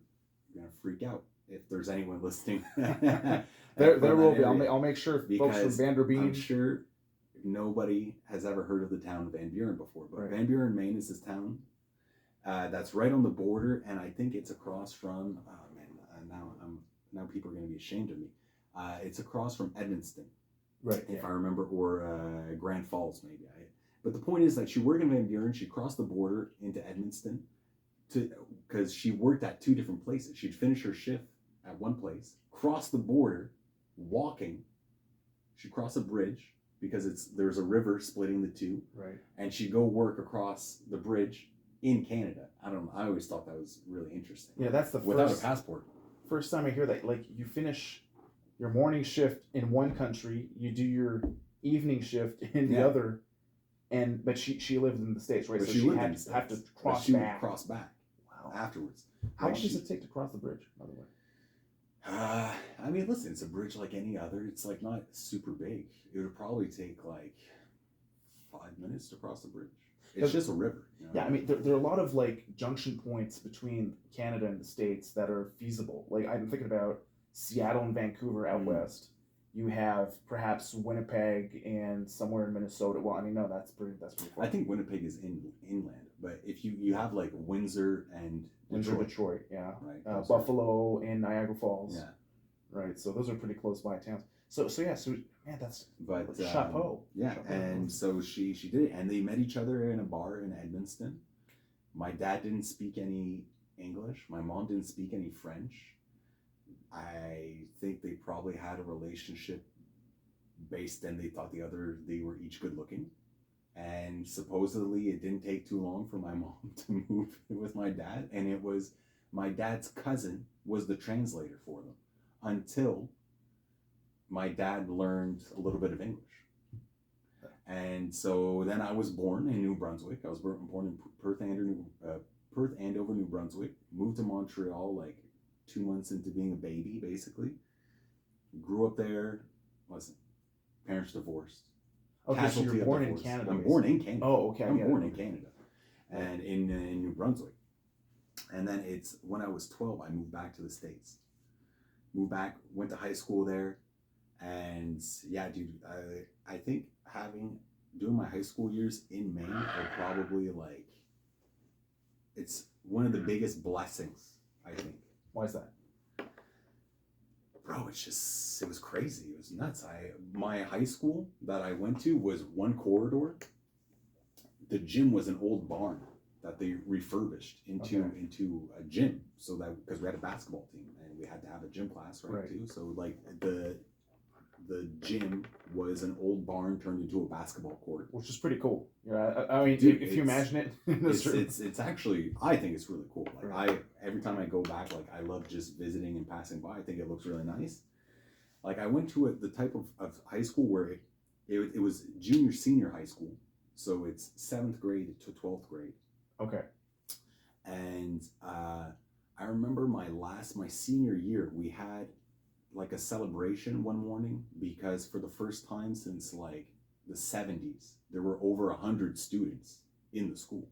gonna freak out. If there's anyone listening, there will be. I'll make sure folks from Vanderbeek. I'm sure nobody has ever heard of the town of Van Buren before, but Van Buren, Maine is this town that's right on the border, and I think it's across from. Now people are going to be ashamed of me. It's across from Edmundston, right? If I remember, or Grand Falls maybe. But the point is that she worked in Van Buren. She crossed the border into Edmundston because she worked at 2 different places. She'd finish her shift at one place, cross the border, walking. She'd cross a bridge because there's a river splitting the two. Right. And she'd go work across the bridge in Canada. I don't know. I always thought that was really interesting. Yeah, that's the without a passport. First time I hear that. Like, you finish your morning shift in one country, you do your evening shift in the other, but she lived in the States, right? But so she had to cross but she back. Would cross back. Wow. Afterwards. How long does it take to cross the bridge, by the way? I mean, listen, it's a bridge like any other. It's like not super big. It would probably take like 5 minutes to cross the bridge. It's just a river. You know? Yeah, I mean, there are a lot of like junction points between Canada and the States that are feasible. Like, I'm thinking about Seattle and Vancouver out west. You have perhaps Winnipeg and somewhere in Minnesota. Well, I mean, no, that's pretty far. I think Winnipeg is inland, but if you have like Windsor and Detroit, yeah, right. Buffalo and Niagara Falls, yeah, right. So those are pretty close by towns. So man, that's chapeau. Yeah, chapeau. And so she did it, and they met each other in a bar in Edmundston. My dad didn't speak any English. My mom didn't speak any French. I think they probably had a relationship based, and they thought they were each good looking. And supposedly it didn't take too long for my mom to move with my dad. And it was my dad's cousin was the translator for them until my dad learned a little bit of English. And so then I was born in New Brunswick. I was born in Perth Andover, New Brunswick. Moved to Montreal like 2 months into being a baby, basically. Grew up there. Listen, parents divorced. Okay, so you're born in Canada. I'm born in Canada. Oh, okay. I'm born in Canada, and in New Brunswick. And then it's when I was 12, I moved back to the States. Moved back, went to high school there, and yeah, dude, I think doing my high school years in Maine are probably like, it's one of the biggest blessings, I think. Why is that? Bro, it was crazy. It was nuts. My high school that I went to was one corridor. The gym was an old barn that they refurbished into a gym, so that because we had a basketball team and we had to have a gym class right too. So like the gym was an old barn turned into a basketball court, which is pretty cool. Yeah, I mean, dude, if you imagine it, it's actually, I think it's really cool. Like every time I go back, like I love just visiting and passing by. I think it looks really nice. Like I went to the type of high school where it was senior high school, so it's 7th grade to 12th grade. Okay. And I remember my senior year, we had like a celebration one morning because for the first time since like the 70s, there were over 100 students in the school.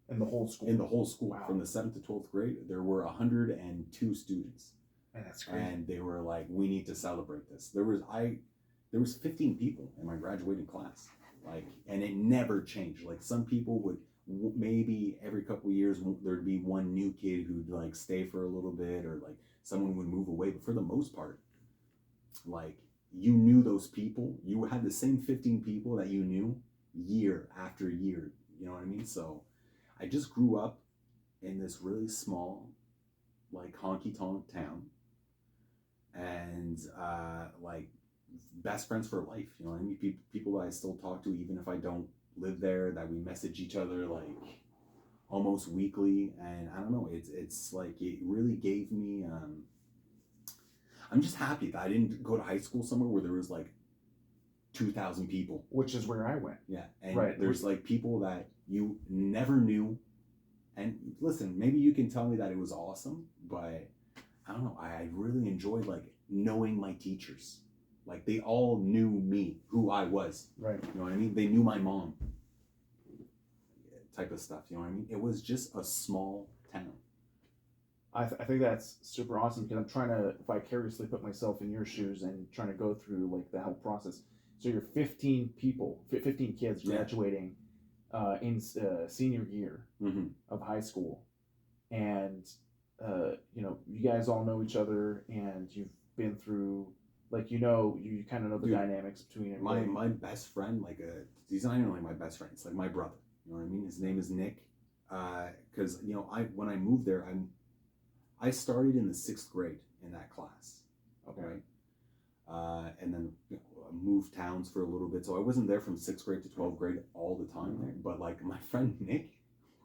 In the whole school? In the whole school. Wow. From the 7th to 12th grade, there were 102 students. Man, that's great. And they were like, we need to celebrate this. There was 15 people in my graduating class. Like, and it never changed. Like some people would, maybe every couple of years there'd be one new kid who'd like stay for a little bit, or like someone would move away, but for the most part, like you knew those people. You had the same 15 people that you knew year after year. You know what I mean? So I just grew up in this really small, like honky-tonk town, and like best friends for life. You know what I mean? People that I still talk to, even if I don't live there, that we message each other like almost weekly. And I don't know, it's like it really gave me I'm just happy that I didn't go to high school somewhere where there was like 2,000 people, which is where I went. Yeah. And there's like people that you never knew. And listen, maybe you can tell me that it was awesome, but I don't know, I really enjoyed like knowing my teachers. Like they all knew me, who I was. Right. You know what I mean? They knew my mom. Type of stuff. You know what I mean? It was just a small town. I think that's super awesome because I'm trying to vicariously put myself in your shoes and trying to go through like the whole process. So you're 15 kids graduating in senior year of high school, and you guys all know each other, and you've been through Like, you kind of know the Dude, dynamics between everybody. my best friend, he's not even like my best friend. It's like my brother. You know what I mean? His name is Nick. Because when I moved there, I started in the 6th grade in that class. Okay. Right. And then moved towns for a little bit, so I wasn't there from 6th grade to 12th grade all the time there. But like my friend Nick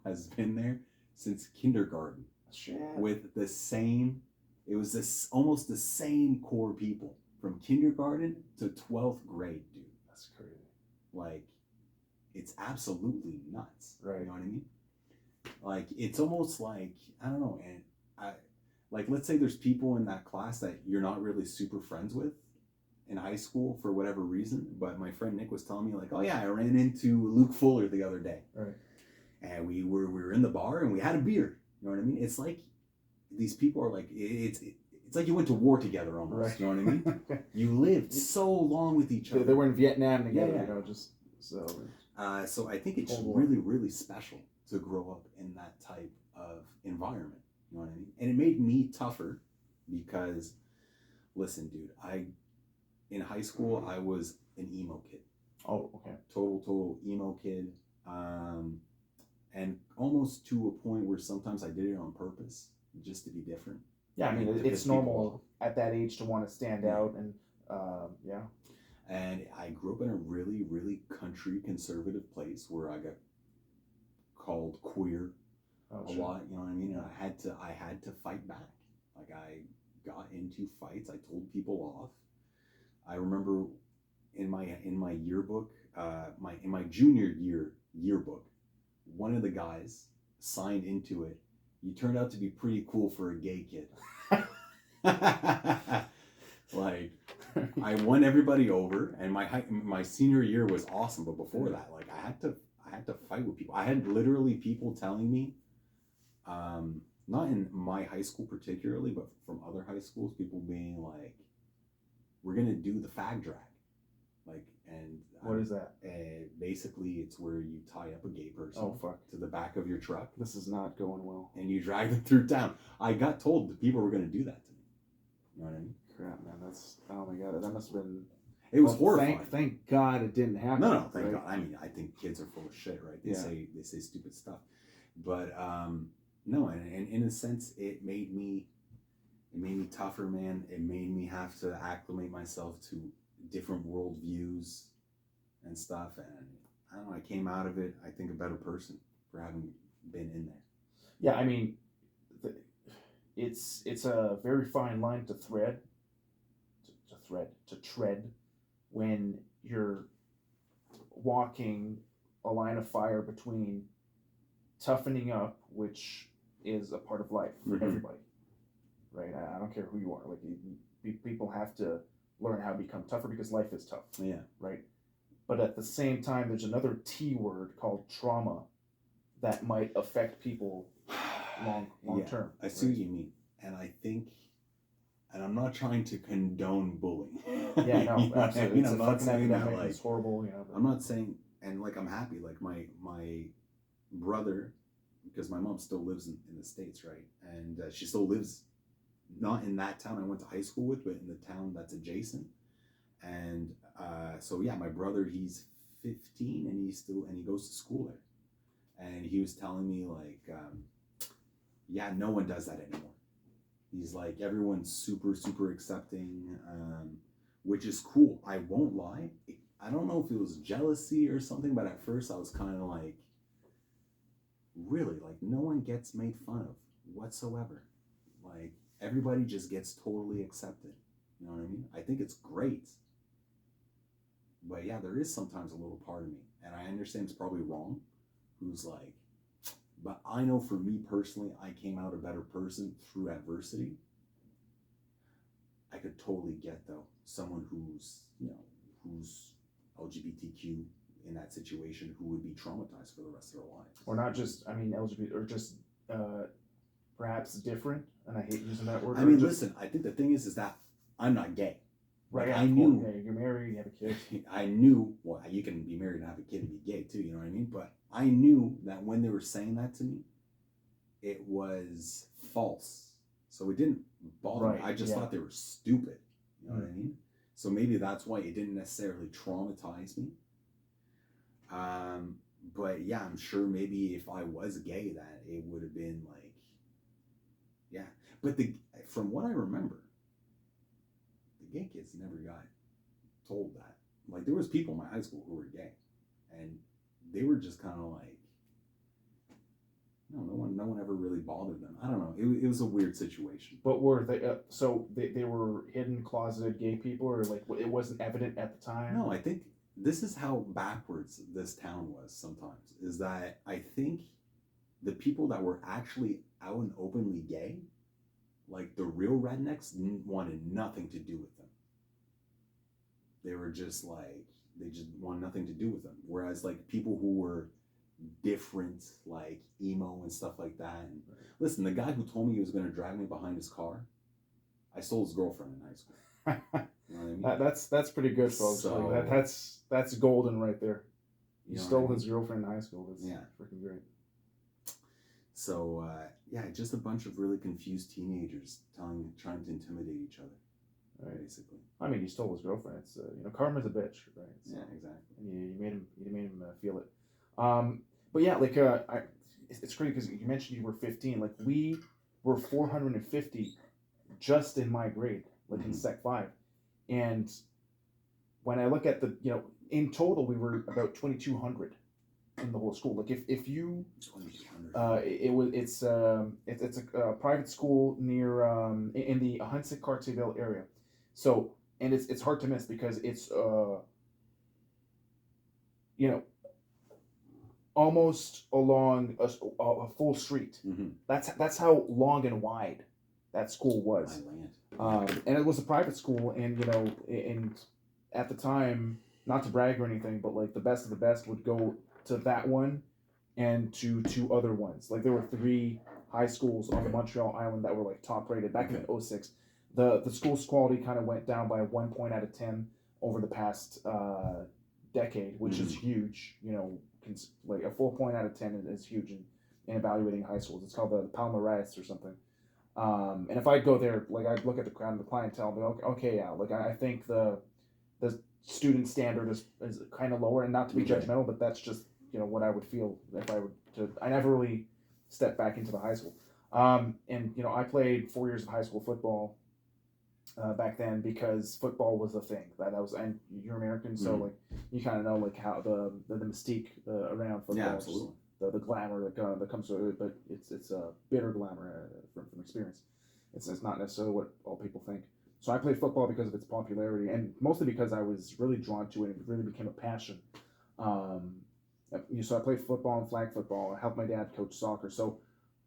has been there since kindergarten. Shit. With the same, it was this almost the same core people from kindergarten to 12th grade, dude. That's crazy. Like, it's absolutely nuts. Right. You know what I mean? Like, it's almost like, I don't know, and like, let's say there's people in that class that you're not really super friends with in high school for whatever reason, but my friend Nick was telling me, like, oh yeah, I ran into Luke Fuller the other day. Right. And we were in the bar and we had a beer. You know what I mean? It's like these people are like, it's like you went to war together almost. Right. You know what I mean? You lived so long with each other. They were in Vietnam together, yeah. just so. So I think it's really, really special to grow up in that type of environment. You know what I mean? And it made me tougher because, listen, dude, in high school, I was an emo kid. Oh, okay. Total emo kid. And almost to a point where sometimes I did it on purpose just to be different. Yeah, I mean, it's normal at that age to want to stand out, and yeah. And I grew up in a really, really country conservative place where I got called queer a lot. You know what I mean? And I had to fight back. Like, I got into fights. I told people off. I remember in my yearbook, in my junior year yearbook, one of the guys signed into it. You turned out to be pretty cool for a gay kid. Like, I won everybody over, and my senior year was awesome. But before that, like, I had to fight with people. I had literally people telling me, not in my high school particularly, but from other high schools, people being like, "We're gonna do the fag drag." Like, and what is that? Basically, it's where you tie up a gay person to the back of your truck. This is not going well. And you drag them through town. I got told that people were going to do that to me. You know what I mean? Crap, man. That's, oh my God. That must have been. It was horrifying. Thank God it didn't happen. No, thank God. I mean, I think kids are full of shit, right? They say stupid stuff. But no, and in a sense, it made me tougher, man. It made me have to acclimate myself to different worldviews and stuff, and I don't know, I came out of it, I think, a better person for having been in there. Yeah, I mean, it's a very fine line to tread when you're walking a line of fire between toughening up, which is a part of life for everybody, right? I don't care who you are. Like, people have to learn how to become tougher because life is tough. Yeah. Right. But at the same time, there's another T word called trauma that might affect people long term. I see what you mean. And I think, and I'm not trying to condone bullying. Yeah, no, absolutely. I'm not saying that, like, it's horrible. I'm not saying, and like, I'm happy, like, my brother, because my mom still lives in the States, right? And she still lives not in that town I went to high school with, but in the town that's adjacent. And so yeah, my brother, he's 15 and he goes to school there. And he was telling me, like, yeah, no one does that anymore. He's like, everyone's super, super accepting, which is cool. I won't lie. I don't know if it was jealousy or something, but at first I was kind of like, really? Like, no one gets made fun of whatsoever. Like, everybody just gets totally accepted. You know what I mean? I think it's great. But yeah, there is sometimes a little part of me, and I understand it's probably wrong, who's like, but I know for me personally, I came out a better person through adversity. I could totally get, though, someone who's LGBTQ in that situation who would be traumatized for the rest of their lives. Or not just, I mean, LGBT, or just perhaps different, and I hate using that word. I mean, listen, I think the thing is that I'm not gay. Right, like, I knew. Yeah, you're married, you have a kid. I knew, well, you can be married and have a kid and be gay too, you know what I mean? But I knew that when they were saying that to me, it was false. So it didn't bother me. I just thought they were stupid. You know what I mean? So maybe that's why it didn't necessarily traumatize me. But yeah, I'm sure maybe if I was gay, that it would have been like, yeah. But from what I remember, the gay kids never got told that. Like, there was people in my high school who were gay, and they were just kind of like, no one ever really bothered them. I don't know. It was a weird situation. But were they so they were hidden, closeted gay people, or like it wasn't evident at the time? No, I think this is how backwards this town was sometimes. Is that I think the people that were actually out and openly gay, like the real rednecks, wanted nothing to do with them. They were just like, they just want nothing to do with them. Whereas like people who were different, like emo and stuff like that. And listen, the guy who told me he was going to drag me behind his car, I stole his girlfriend in high school. You know what I mean? That's pretty good, folks. So, like that's golden right there. You stole his mean? girlfriend in high school. That's freaking great. So yeah, just a bunch of really confused teenagers trying to intimidate each other. Right. Basically. I mean, you stole his girlfriend. It's karma's a bitch, right? So, yeah, exactly. You made him feel it. But yeah, like it's crazy because you mentioned you were 15. Like we were 450 just in my grade, like in Sec 5, and when I look at the in total we were about 2,200 in the whole school. Like if you 2,200, it's a private school near in the Ahuntsic-Cartierville area. So, and it's hard to miss because it's almost along a full street. Mm-hmm. That's how long and wide that school was. And it was a private school, and and at the time, not to brag or anything, but like the best of the best would go to that one and to 2 other ones. Like there were 3 high schools on the Montreal Island that were like top rated back in 2006. The school's quality kind of went down by 1 point out of 10 over the past decade, which is huge. Like a 4 point out of 10 is huge in evaluating high schools. It's called the palmarès or something. And if I'd go there, like I'd look at the crowd and the clientele and be okay, yeah, like I think the student standard is kind of lower, and not to be judgmental, but that's just what I would feel if I would to. I never really stepped back into the high school. And I played 4 years of high school football back then because football was a thing. That was, and you're American, so like you kind of know like how the mystique around football. Yeah, absolutely. The glamour that comes with it, but it's a bitter glamour from experience. It's not necessarily what all people think. So I played football because of its popularity, and mostly because I was really drawn to it, and it really became a passion. So I played football and flag football. I helped my dad coach soccer. So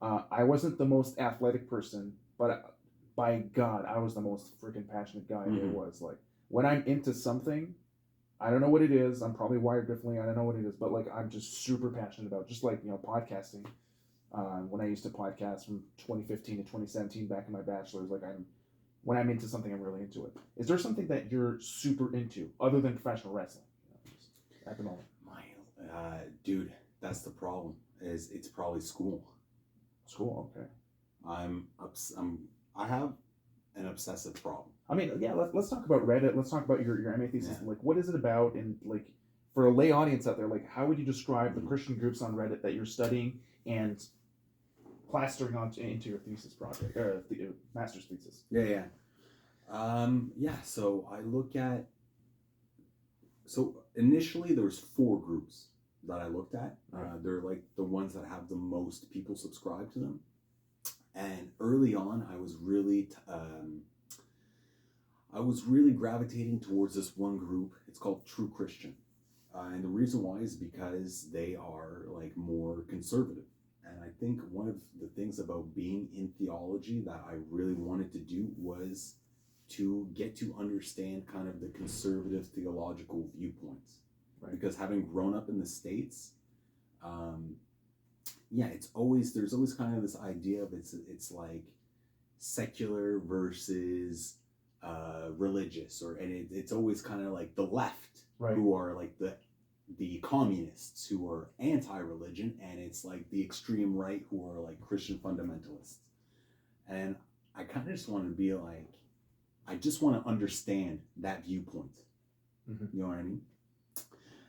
I wasn't the most athletic person, but by God, I was the most freaking passionate guy there was. Like when I'm into something, I don't know what it is. I'm probably wired differently. I don't know what it is, but like I'm just super passionate about. Just like podcasting. When I used to podcast from 2015 to 2017 back in my bachelor's, like when I'm into something, I'm really into it. Is there something that you're super into other than professional wrestling at the moment? Dude, that's the problem. It's probably school. School, okay. I have an obsessive problem. I mean, yeah. Let's talk about Reddit. Let's talk about your MA thesis. Yeah. Like, what is it about? And like, for a lay audience out there, like, how would you describe the Christian groups on Reddit that you're studying and plastering into your thesis project or master's thesis? Yeah. So I look at. So initially, there was 4 groups that I looked at. They're like the ones that have the most people subscribe to them. And early on, I was really gravitating towards this one group. It's called True Christian, and the reason why is because they are like more conservative. And I think one of the things about being in theology that I really wanted to do was to get to understand kind of the conservative theological viewpoints. Right. Because having grown up in the States, there's always kind of this idea of it's like secular versus religious, and it's always kind of like the left, right, who are like the communists who are anti-religion, and it's like the extreme right who are like Christian fundamentalists. And I kind of just wanted to be like, I just want to understand that viewpoint. You know what I mean?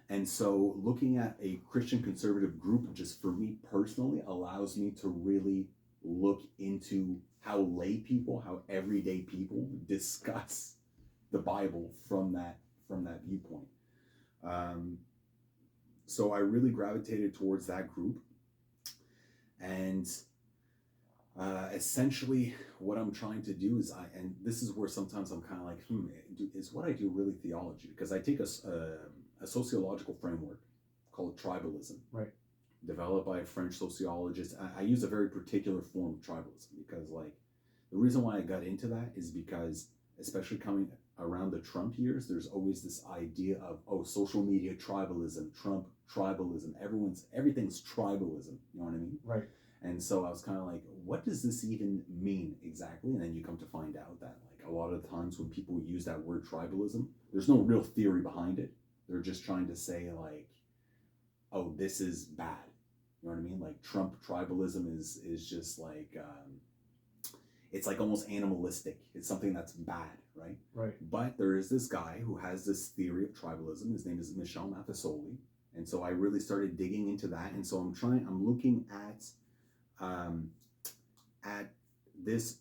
And so looking at a Christian conservative group, just for me personally, allows me to really look into how lay people, how everyday people discuss the Bible from that viewpoint. So I really gravitated towards that group. And essentially what I'm trying to do is and this is where sometimes I'm kind of like, is what I do really theology? Because I take a sociological framework called tribalism, right, developed by a French sociologist. I use a very particular form of tribalism because, like, the reason why I got into that is because, especially coming around the Trump years, there's always this idea of, social media tribalism, Trump tribalism, everything's tribalism, you know what I mean? Right. And so I was kind of like, what does this even mean exactly? And then you come to find out that, like, a lot of the times when people use that word tribalism, there's no real theory behind it. They're just trying to say, like, oh, this is bad. You know what I mean? Like, Trump tribalism is just like, it's like almost animalistic. It's something that's bad, right? Right. But there is this guy who has this theory of tribalism. His name is Michel Maffesoli. And so I really started digging into that. And so I'm looking at this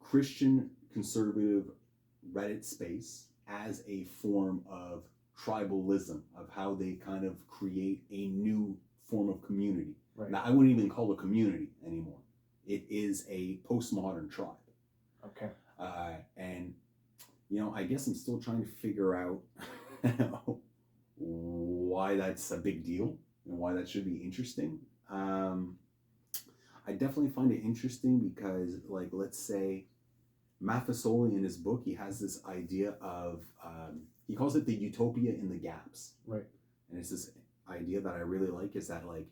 Christian conservative Reddit space as a form of tribalism, of how they kind of create a new form of community. Right. Now, I wouldn't even call it community anymore. It is a postmodern tribe. Okay. And, I guess I'm still trying to figure out why that's a big deal and why that should be interesting. I definitely find it interesting because, like, let's say Maffesoli in his book, he has this idea of, he calls it the utopia in the gaps. Right. And it's this idea that I really like, is that, like,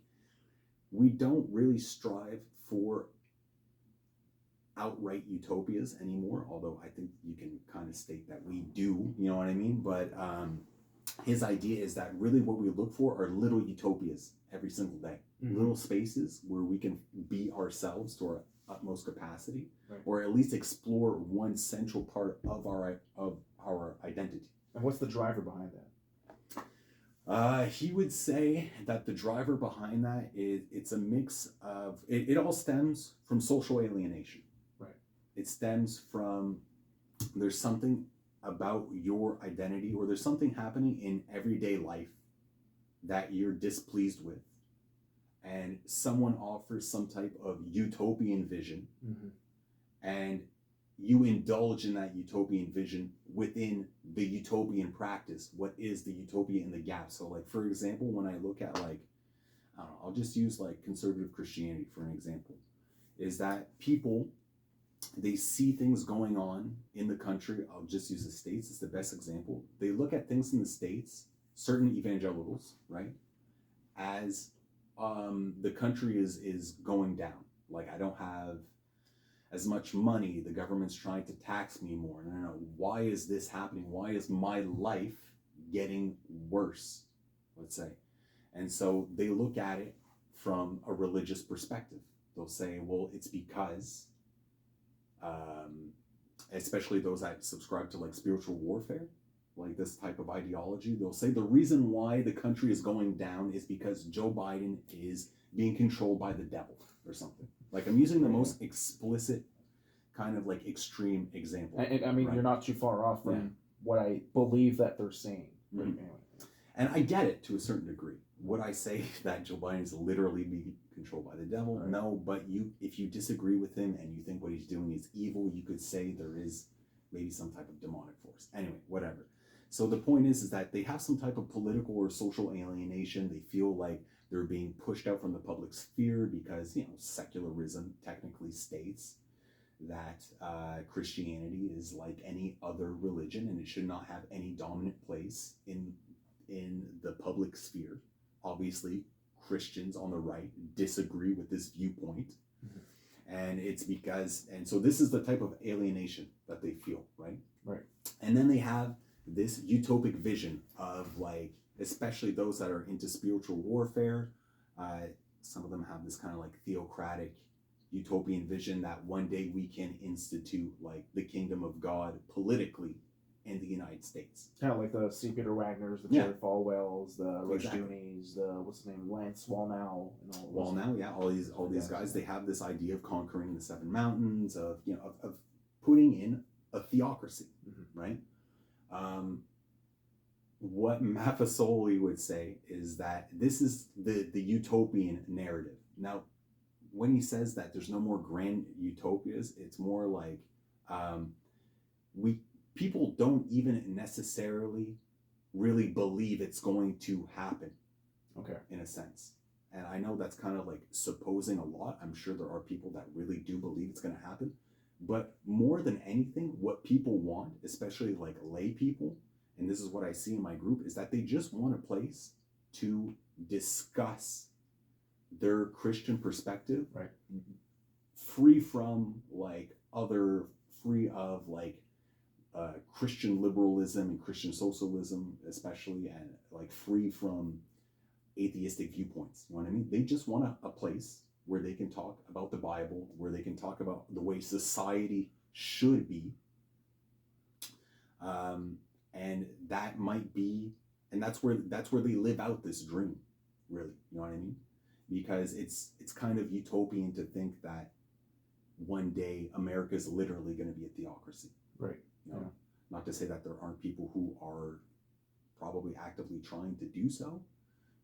we don't really strive for outright utopias anymore, although I think you can kind of state that we do, you know what I mean? But his idea is that really what we look for are little utopias every single day. Little spaces where we can be ourselves to our utmost capacity, right, or at least explore one central part of our identity. And what's the driver behind that? He would say that the driver behind that is, it's a mix of, it all stems from social alienation. Right. It stems from, there's something about your identity, or there's something happening in everyday life that you're displeased with, and someone offers some type of utopian vision, and you indulge in that utopian vision within the utopian practice. What is the utopia in the gap? So, like, for example, when I look at, like, I don't know, I'll just use, like, conservative Christianity for an example, is that people, they see things going on in the country. I'll just use the States as the best example. They look at things in the States, certain evangelicals, right, as the country is going down. Like, I don't have as much money. The government's trying to tax me more. No. Why is this happening? Why is my life getting worse, let's say? And so they look at it from a religious perspective. They'll say, well, it's because, especially those that subscribe to, like, spiritual warfare, like this type of ideology, they'll say the reason why the country is going down is because Joe Biden is being controlled by the devil or something. Like, I'm using the most explicit kind of, like, extreme example. And I mean, right, you're not too far off from what I believe that they're saying. But anyway. And I get it to a certain degree. Would I say that Joe Biden is literally being controlled by the devil? Right. No, but if you disagree with him and you think what he's doing is evil, you could say there is maybe some type of demonic force. Anyway, whatever. So the point is that they have some type of political or social alienation. They feel like they're being pushed out from the public sphere because, secularism technically states that Christianity is like any other religion and it should not have any dominant place in the public sphere. Obviously, Christians on the right disagree with this viewpoint. And it's because, and so this is the type of alienation that they feel, right? Right. And then they have this utopic vision of, like, especially those that are into spiritual warfare. Some of them have this kind of, like, theocratic utopian vision that one day we can institute like the kingdom of God politically in the United States. Kind of like the C. Peter Wagners, the Yeah. Jerry Falwells, the Exactly. Rushdoonies, the what's his name, Lance Wallnau, and all those. Now, yeah, all these Yeah. guys, they have this idea of conquering the seven mountains, of of putting in a theocracy, right? What Maffesoli would say is that this is the utopian narrative. Now, when he says that there's no more grand utopias, it's more like people don't even necessarily really believe it's going to happen. Okay. In a sense. And I know that's kind of like supposing a lot. I'm sure there are people that really do believe it's going to happen. But more than anything, what people want, especially like lay people, and this is what I see in my group, is that they just want a place to discuss their Christian perspective, right? Free from like free of like Christian liberalism and Christian socialism, especially, and like free from atheistic viewpoints. You know what I mean? They just want a place where they can talk about the Bible, where they can talk about the way society should be. And that might be, and that's where they live out this dream, really. You know what I mean? Because it's kind of utopian to think that one day America is literally going to be a theocracy. Right. You know? Not to say that there aren't people who are probably actively trying to do so,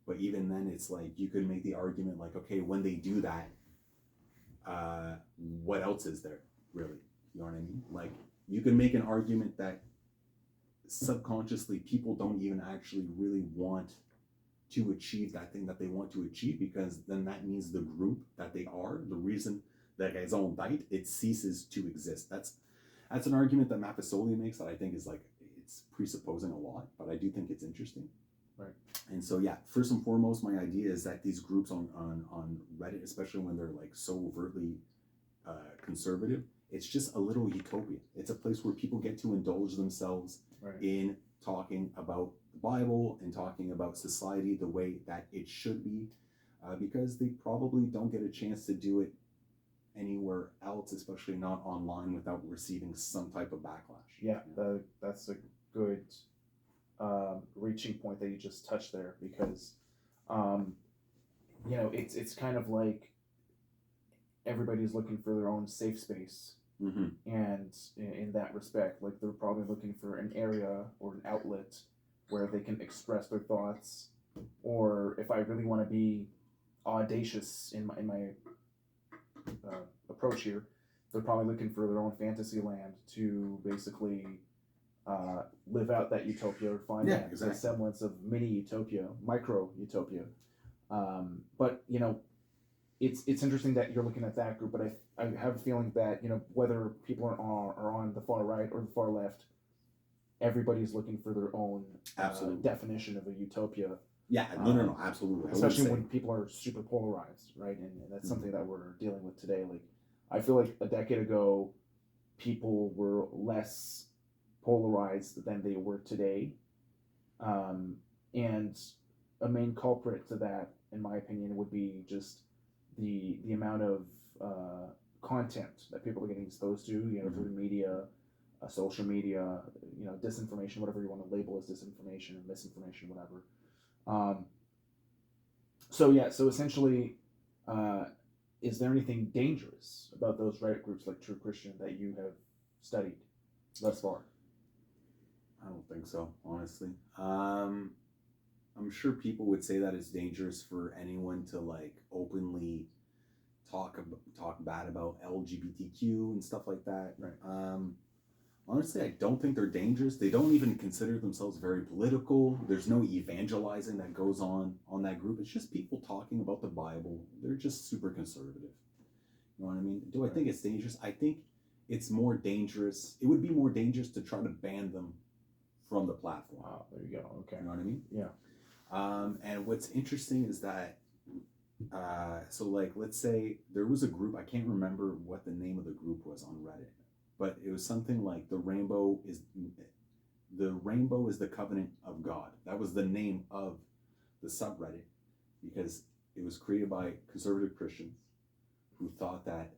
but even then, it's like you could make the argument like, okay, when they do that, what else is there, really? You know what I mean? Like, you can make an argument that subconsciously people don't even actually really want to achieve that thing that they want to achieve, because then that means the group that they are, the reason that raison d'être, it ceases to exist. That's an argument that Maffesoli makes that I think is like, it's presupposing a lot, but I do think it's interesting. Right. And so, yeah, first and foremost, my idea is that these groups on Reddit, especially when they're like so overtly conservative, it's just a little utopia. It's a place where people get to indulge themselves in talking about the Bible and talking about society the way that it should be, because they probably don't get a chance to do it anywhere else, especially not online, without receiving some type of backlash. Yeah, that's a good reaching point that you just touched there, because it's kind of like everybody's looking for their own safe space. And in that respect, like, they're probably looking for an area or an outlet where they can express their thoughts, or if I really want to be audacious in my approach here, they're probably looking for their own fantasy land to basically live out that utopia, or find that semblance of mini utopia, micro utopia. But it's interesting that you're looking at that group, but I have a feeling that whether people are on the far right or the far left, everybody's looking for their own definition of a utopia. Yeah, no, absolutely. Especially when people are super polarized, right? And that's something that we're dealing with today. Like, I feel like a decade ago, people were less polarized than they were today. And a main culprit to that, in my opinion, would be just the amount of content that people are getting exposed to, through the media, social media, disinformation, whatever you want to label as disinformation or misinformation, whatever. So essentially, is there anything dangerous about those Reddit groups like True Christian that you have studied thus far? I don't think so, honestly. I'm sure people would say that it's dangerous for anyone to like openly talk bad about LGBTQ and stuff like that. Right. Honestly, I don't think they're dangerous. They don't even consider themselves very political. There's no evangelizing that goes on that group. It's just people talking about the Bible. They're just super conservative. You know what I mean? Do I think it's dangerous? I think it's more dangerous. It would be more dangerous to try to ban them from the platform. Wow, there you go. Okay. You know what I mean? Yeah. And what's interesting is that, so like, let's say there was a group, I can't remember what the name of the group was on Reddit, but it was something like the rainbow is the covenant of God. That was the name of the subreddit, because it was created by conservative Christians who thought that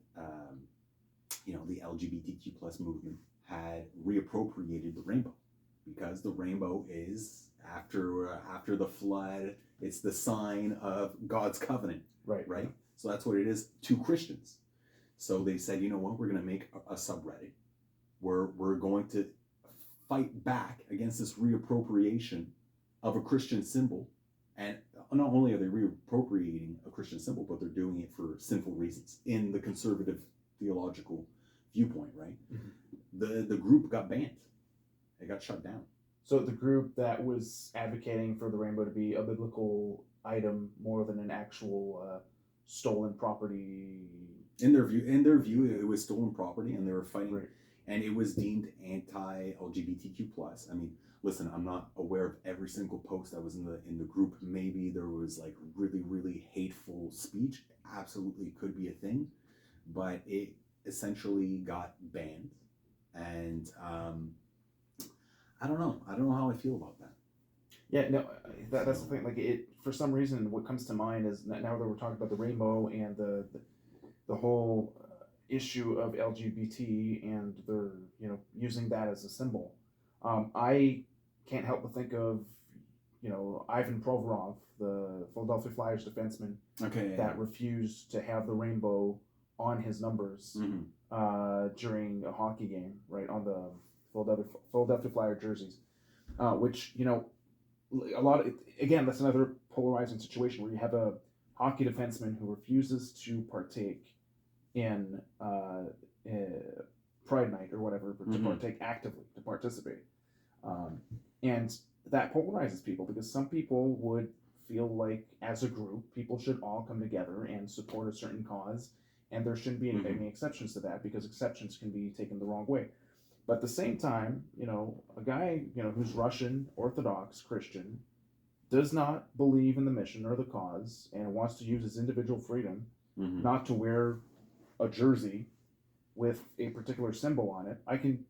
the LGBTQ plus movement had reappropriated the rainbow, because the rainbow is after the flood. It's the sign of God's covenant, right? So that's what it is to Christians. So they said, you know what, we're going to make a subreddit where we're going to fight back against this reappropriation of a Christian symbol. And not only are they reappropriating a Christian symbol, but they're doing it for sinful reasons in the conservative theological viewpoint, right? Mm-hmm. The group got banned. It got shut down. So the group that was advocating for the rainbow to be a biblical item more than an actual stolen property. In their view, it was stolen property, and they were fighting, right. And it was deemed anti-LGBTQ plus. I mean, listen, I'm not aware of every single post that was in the group. Maybe there was like really, really hateful speech. Absolutely could be a thing, but it essentially got banned, and I don't know how I feel about that. Yeah, no, that's the thing. Like, it, for some reason, what comes to mind is that now that we're talking about the rainbow and the whole issue of LGBT, and they're using that as a symbol. I can't help but think of Ivan Provorov, the Philadelphia Flyers defenseman, that refused to have the rainbow on his numbers during a hockey game, right, on the Philadelphia Flyer jerseys, which a lot of, again, that's another polarizing situation where you have a hockey defenseman who refuses to partake in Pride Night or whatever, to partake actively, to participate, and that polarizes people, because some people would feel like, as a group, people should all come together and support a certain cause, and there shouldn't be any exceptions to that, because exceptions can be taken the wrong way. But at the same time, a guy, who's Russian Orthodox Christian, does not believe in the mission or the cause, and wants to use his individual freedom not to wear a jersey with a particular symbol on it. I can,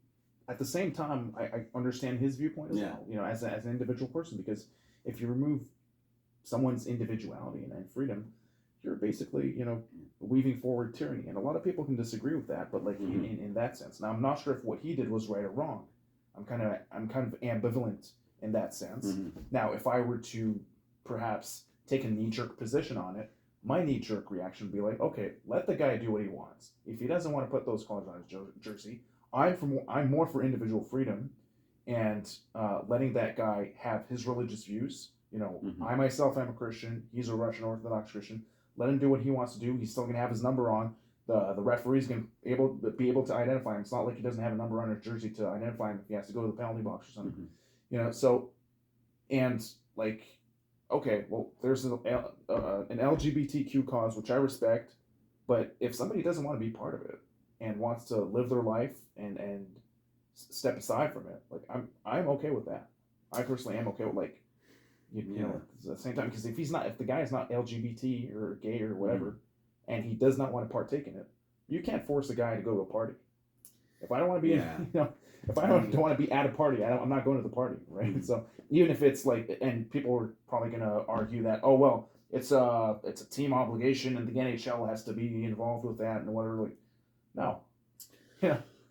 at the same time, I understand his viewpoint as well, as an individual person, because if you remove someone's individuality and freedom, you're basically, weaving forward tyranny. And a lot of people can disagree with that, but in that sense. Now, I'm not sure if what he did was right or wrong. I'm kind of ambivalent in that sense. Now, if I were to perhaps take a knee-jerk position on it, my knee-jerk reaction would be like, okay, let the guy do what he wants. If he doesn't want to put those colors on his jersey, I'm more for individual freedom and letting that guy have his religious views. I myself am a Christian. He's a Russian Orthodox Christian. Let him do what he wants to do. He's still going to have his number on. The referee's going to be able to identify him. It's not like he doesn't have a number on his jersey to identify him if he has to go to the penalty box or something. So, and like, okay, well, there's an LGBTQ cause, which I respect, but if somebody doesn't want to be part of it and wants to live their life and step aside from it, like, I'm okay with that. I personally am okay with, like, at the same time, because if the guy is not LGBT or gay or whatever, and he does not want to partake in it, you can't force a guy to go to a party. If I don't want to be, if I don't want to be at a party, I'm not going to the party, right? So even if it's like, and people are probably going to argue that, oh well, it's a team obligation and the NHL has to be involved with that and whatever. Like, no,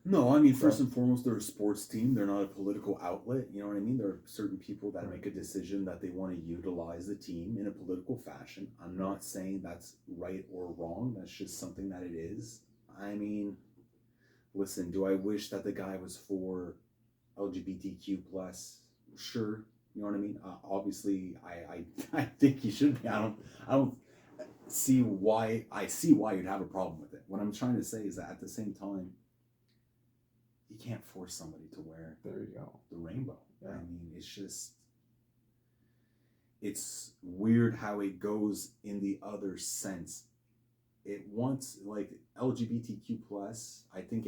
No, I mean, first and foremost, they're a sports team. They're not a political outlet. You know what I mean? There are certain people that make a decision that they want to utilize the team in a political fashion. I'm not saying that's right or wrong. That's just something that it is. I mean, listen, do I wish that the guy was for LGBTQ plus? Sure. You know what I mean? Obviously, I think he should be. I don't see why. I see why you'd have a problem with it. What I'm trying to say is that at the same time, you can't force somebody to wear the rainbow. I mean, it's weird how it goes in the other sense. It wants, like, LGBTQ plus, I think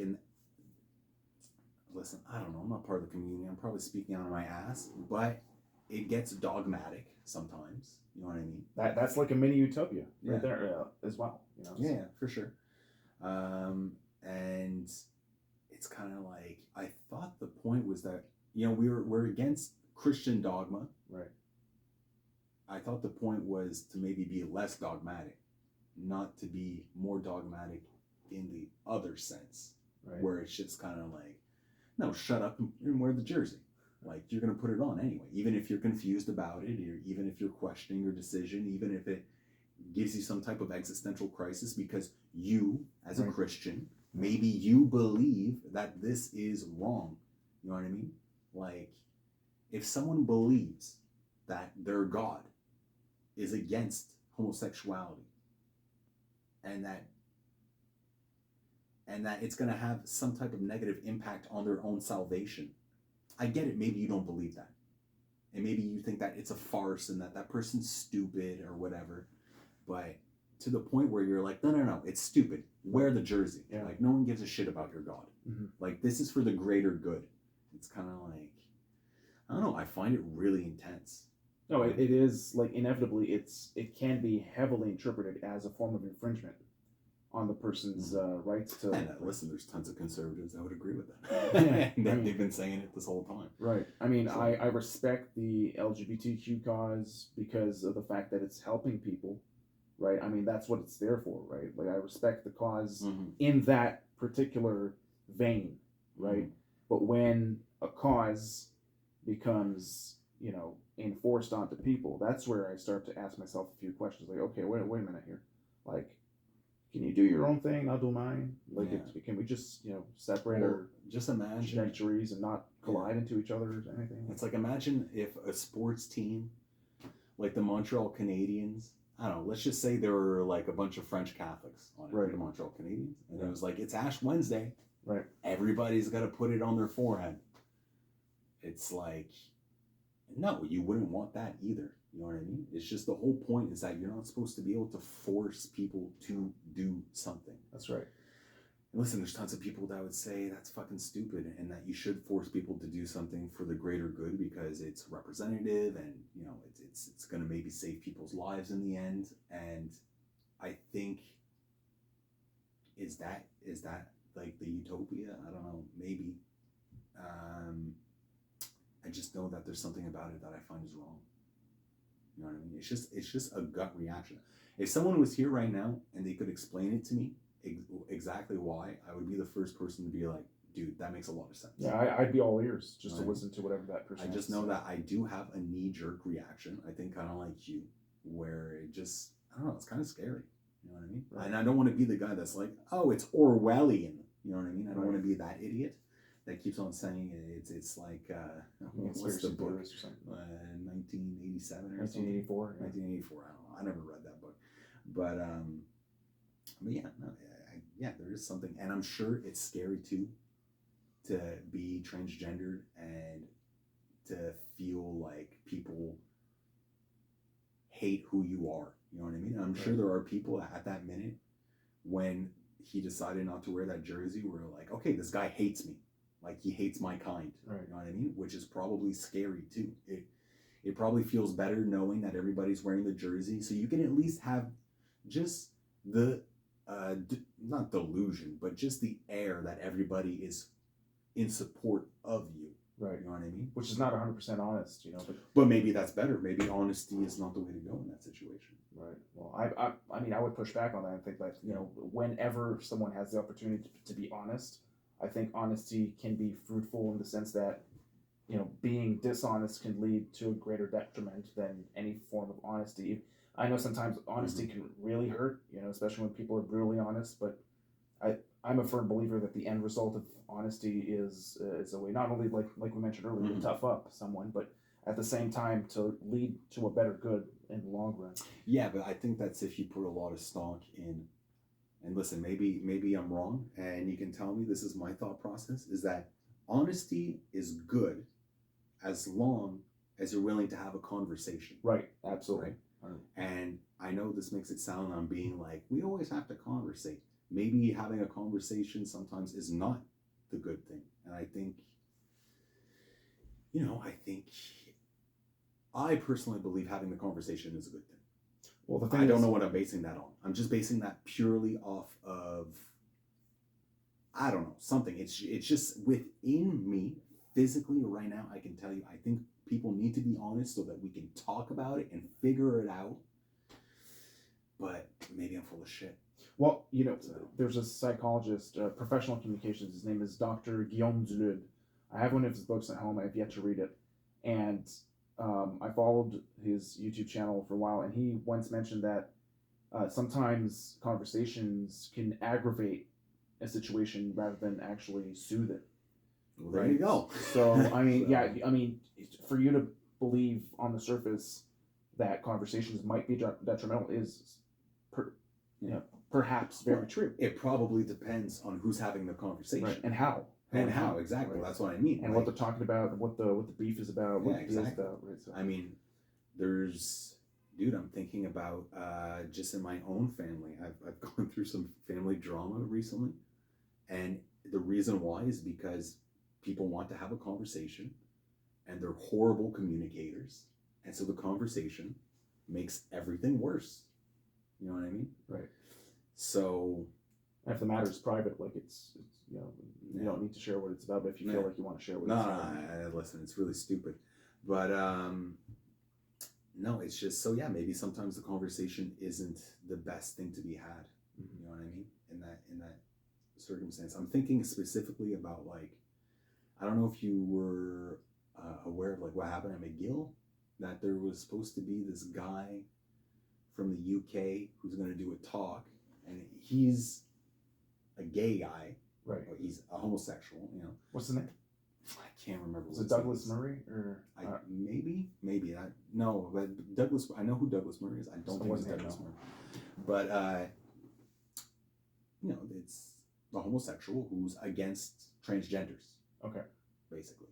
listen, I don't know, I'm not part of the community, I'm probably speaking out of my ass, but it gets dogmatic sometimes, you know what I mean? That's like a mini utopia right there as well. Yeah, for sure. And it's kind of like, I thought the point was that, we're against Christian dogma. Right. I thought the point was to maybe be less dogmatic, not to be more dogmatic in the other sense, Right. where it's just kind of like, no, shut up and wear the jersey. Like, you're going to put it on anyway, even if you're confused about it, or even if you're questioning your decision, even if it gives you some type of existential crisis because you, as a Right. Christian, maybe you believe that this is wrong. You know what I mean? Like, if someone believes that their God is against homosexuality and that it's going to have some type of negative impact on their own salvation, I get it. Maybe you don't believe that. And maybe you think that it's a farce and that person's stupid or whatever. But to the point where you're like, no, it's stupid. Wear the jersey. Yeah. Like, no one gives a shit about your God. Mm-hmm. Like, this is for the greater good. It's kind of like, I don't know. I find it really intense. No, it is, like, inevitably, it can be heavily interpreted as a form of infringement on the person's rights to. And listen, there's tons of conservatives that would agree with that. They've been saying it this whole time. Right. I mean, so, I respect the LGBTQ cause because of the fact that it's helping people, right? I mean, that's what it's there for, right? Like, I respect the cause in that particular vein, right? But when a cause becomes, enforced onto people, that's where I start to ask myself a few questions. Like, okay, wait a minute here. Like, can you do your own thing? I'll do mine. Like, can we just, separate our just imagine trajectories and not collide into each other or anything? It's like, imagine if a sports team, like the Montreal Canadiens, I don't know, let's just say there were like a bunch of French Catholics on it, the Montreal Canadiens, and it was like, it's Ash Wednesday. Right. Everybody's got to put it on their forehead. It's like, no, you wouldn't want that either. You know what I mean? It's just the whole point is that you're not supposed to be able to force people to do something. That's right. And listen, there's tons of people that would say that's fucking stupid and that you should force people to do something for the greater good because it's representative and, it's going to maybe save people's lives in the end. And I think, is that like the utopia? I don't know, maybe. I just know that there's something about it that I find is wrong. You know what I mean? It's just a gut reaction. If someone was here right now and they could explain it to me exactly why, I would be the first person to be like, dude, that makes a lot of sense. Yeah, I'd be all ears just to listen to whatever that person. I just know that I do have a knee-jerk reaction. I think kind of like you, where it just, I don't know, it's kind of scary. You know what I mean? Right. And I don't want to be the guy that's like, oh, it's Orwellian. You know what I mean? I don't want to be that idiot that keeps on saying it's like what's the book? 1987 or 1984. 1984. I don't know. I never read that book, but yeah, no, there is something, and I'm sure it's scary too, to be transgendered and to feel like people hate who you are. You know what I mean? And I'm sure there are people at that minute when he decided not to wear that jersey were like, okay, this guy hates me. Like, he hates my kind. Right. You know what I mean? Which is probably scary too. It probably feels better knowing that everybody's wearing the jersey, so you can at least have just the not delusion, but just the air that everybody is in support of you. Right. You know what I mean? Which is not 100% honest, But maybe that's better. Maybe honesty is not the way to go in that situation. Right. Well, I mean, I would push back on that and think that, whenever someone has the opportunity to be honest, I think honesty can be fruitful in the sense that, being dishonest can lead to a greater detriment than any form of honesty. I know sometimes honesty can really hurt, especially when people are brutally honest, but I'm a firm believer that the end result of honesty is a way, not only like we mentioned earlier, to tough up someone, but at the same time to lead to a better good in the long run. Yeah, but I think that's if you put a lot of stock in, and listen, maybe I'm wrong, and you can tell me this is my thought process, is that honesty is good as long as you're willing to have a conversation. Right, absolutely. Right? And I know this makes it sound I'm being like, we always have to conversate. Maybe having a conversation sometimes is not the good thing. And I think, I personally believe having the conversation is a good thing. Well, the thing I don't know what I'm basing that on. I'm just basing that purely off of, I don't know, something. It's just within me, physically right now, I can tell you, I think people need to be honest so that we can talk about it and figure it out. But maybe I'm full of shit. Well, So, there's a psychologist, professional communications. His name is Dr. Guillaume Dulude. I have one of his books at home. I have yet to read it. And I followed his YouTube channel for a while, and he once mentioned that sometimes conversations can aggravate a situation rather than actually soothe it. well, there you go. So, I mean, So- yeah, I mean, for you to believe on the surface that conversations might be detrimental is, perhaps very Well, true. It probably depends on who's having the conversation. Right, and how. And how, exactly. Right. That's what I mean. And what they're talking about, what the beef is about, what Yeah, the deal's exactly. about, right? So. I mean, dude, I'm thinking about just in my own family. I've gone through some family drama recently. And the reason why is because people want to have a conversation and they're horrible communicators. And so the conversation makes everything worse. You know what I mean? Right. So And if the matter is private, like it's you don't need to share what it's about, but if you feel like you want to share what it's about. listen, it's really stupid. But no, it's just so maybe sometimes the conversation isn't the best thing to be had. Mm-hmm. You know what I mean? In that circumstance. I'm thinking specifically about like, I don't know if you were aware of like what happened at McGill, that there was supposed to be this guy from the UK who's going to do a talk, and he's a gay guy. Right. Or he's a homosexual, What's the name? I can't remember. Was it Douglas Murray or? Maybe no, but Douglas. I know who Douglas Murray is. I don't think it's Douglas Murray. But it's the homosexual who's against transgenders. Okay. Basically,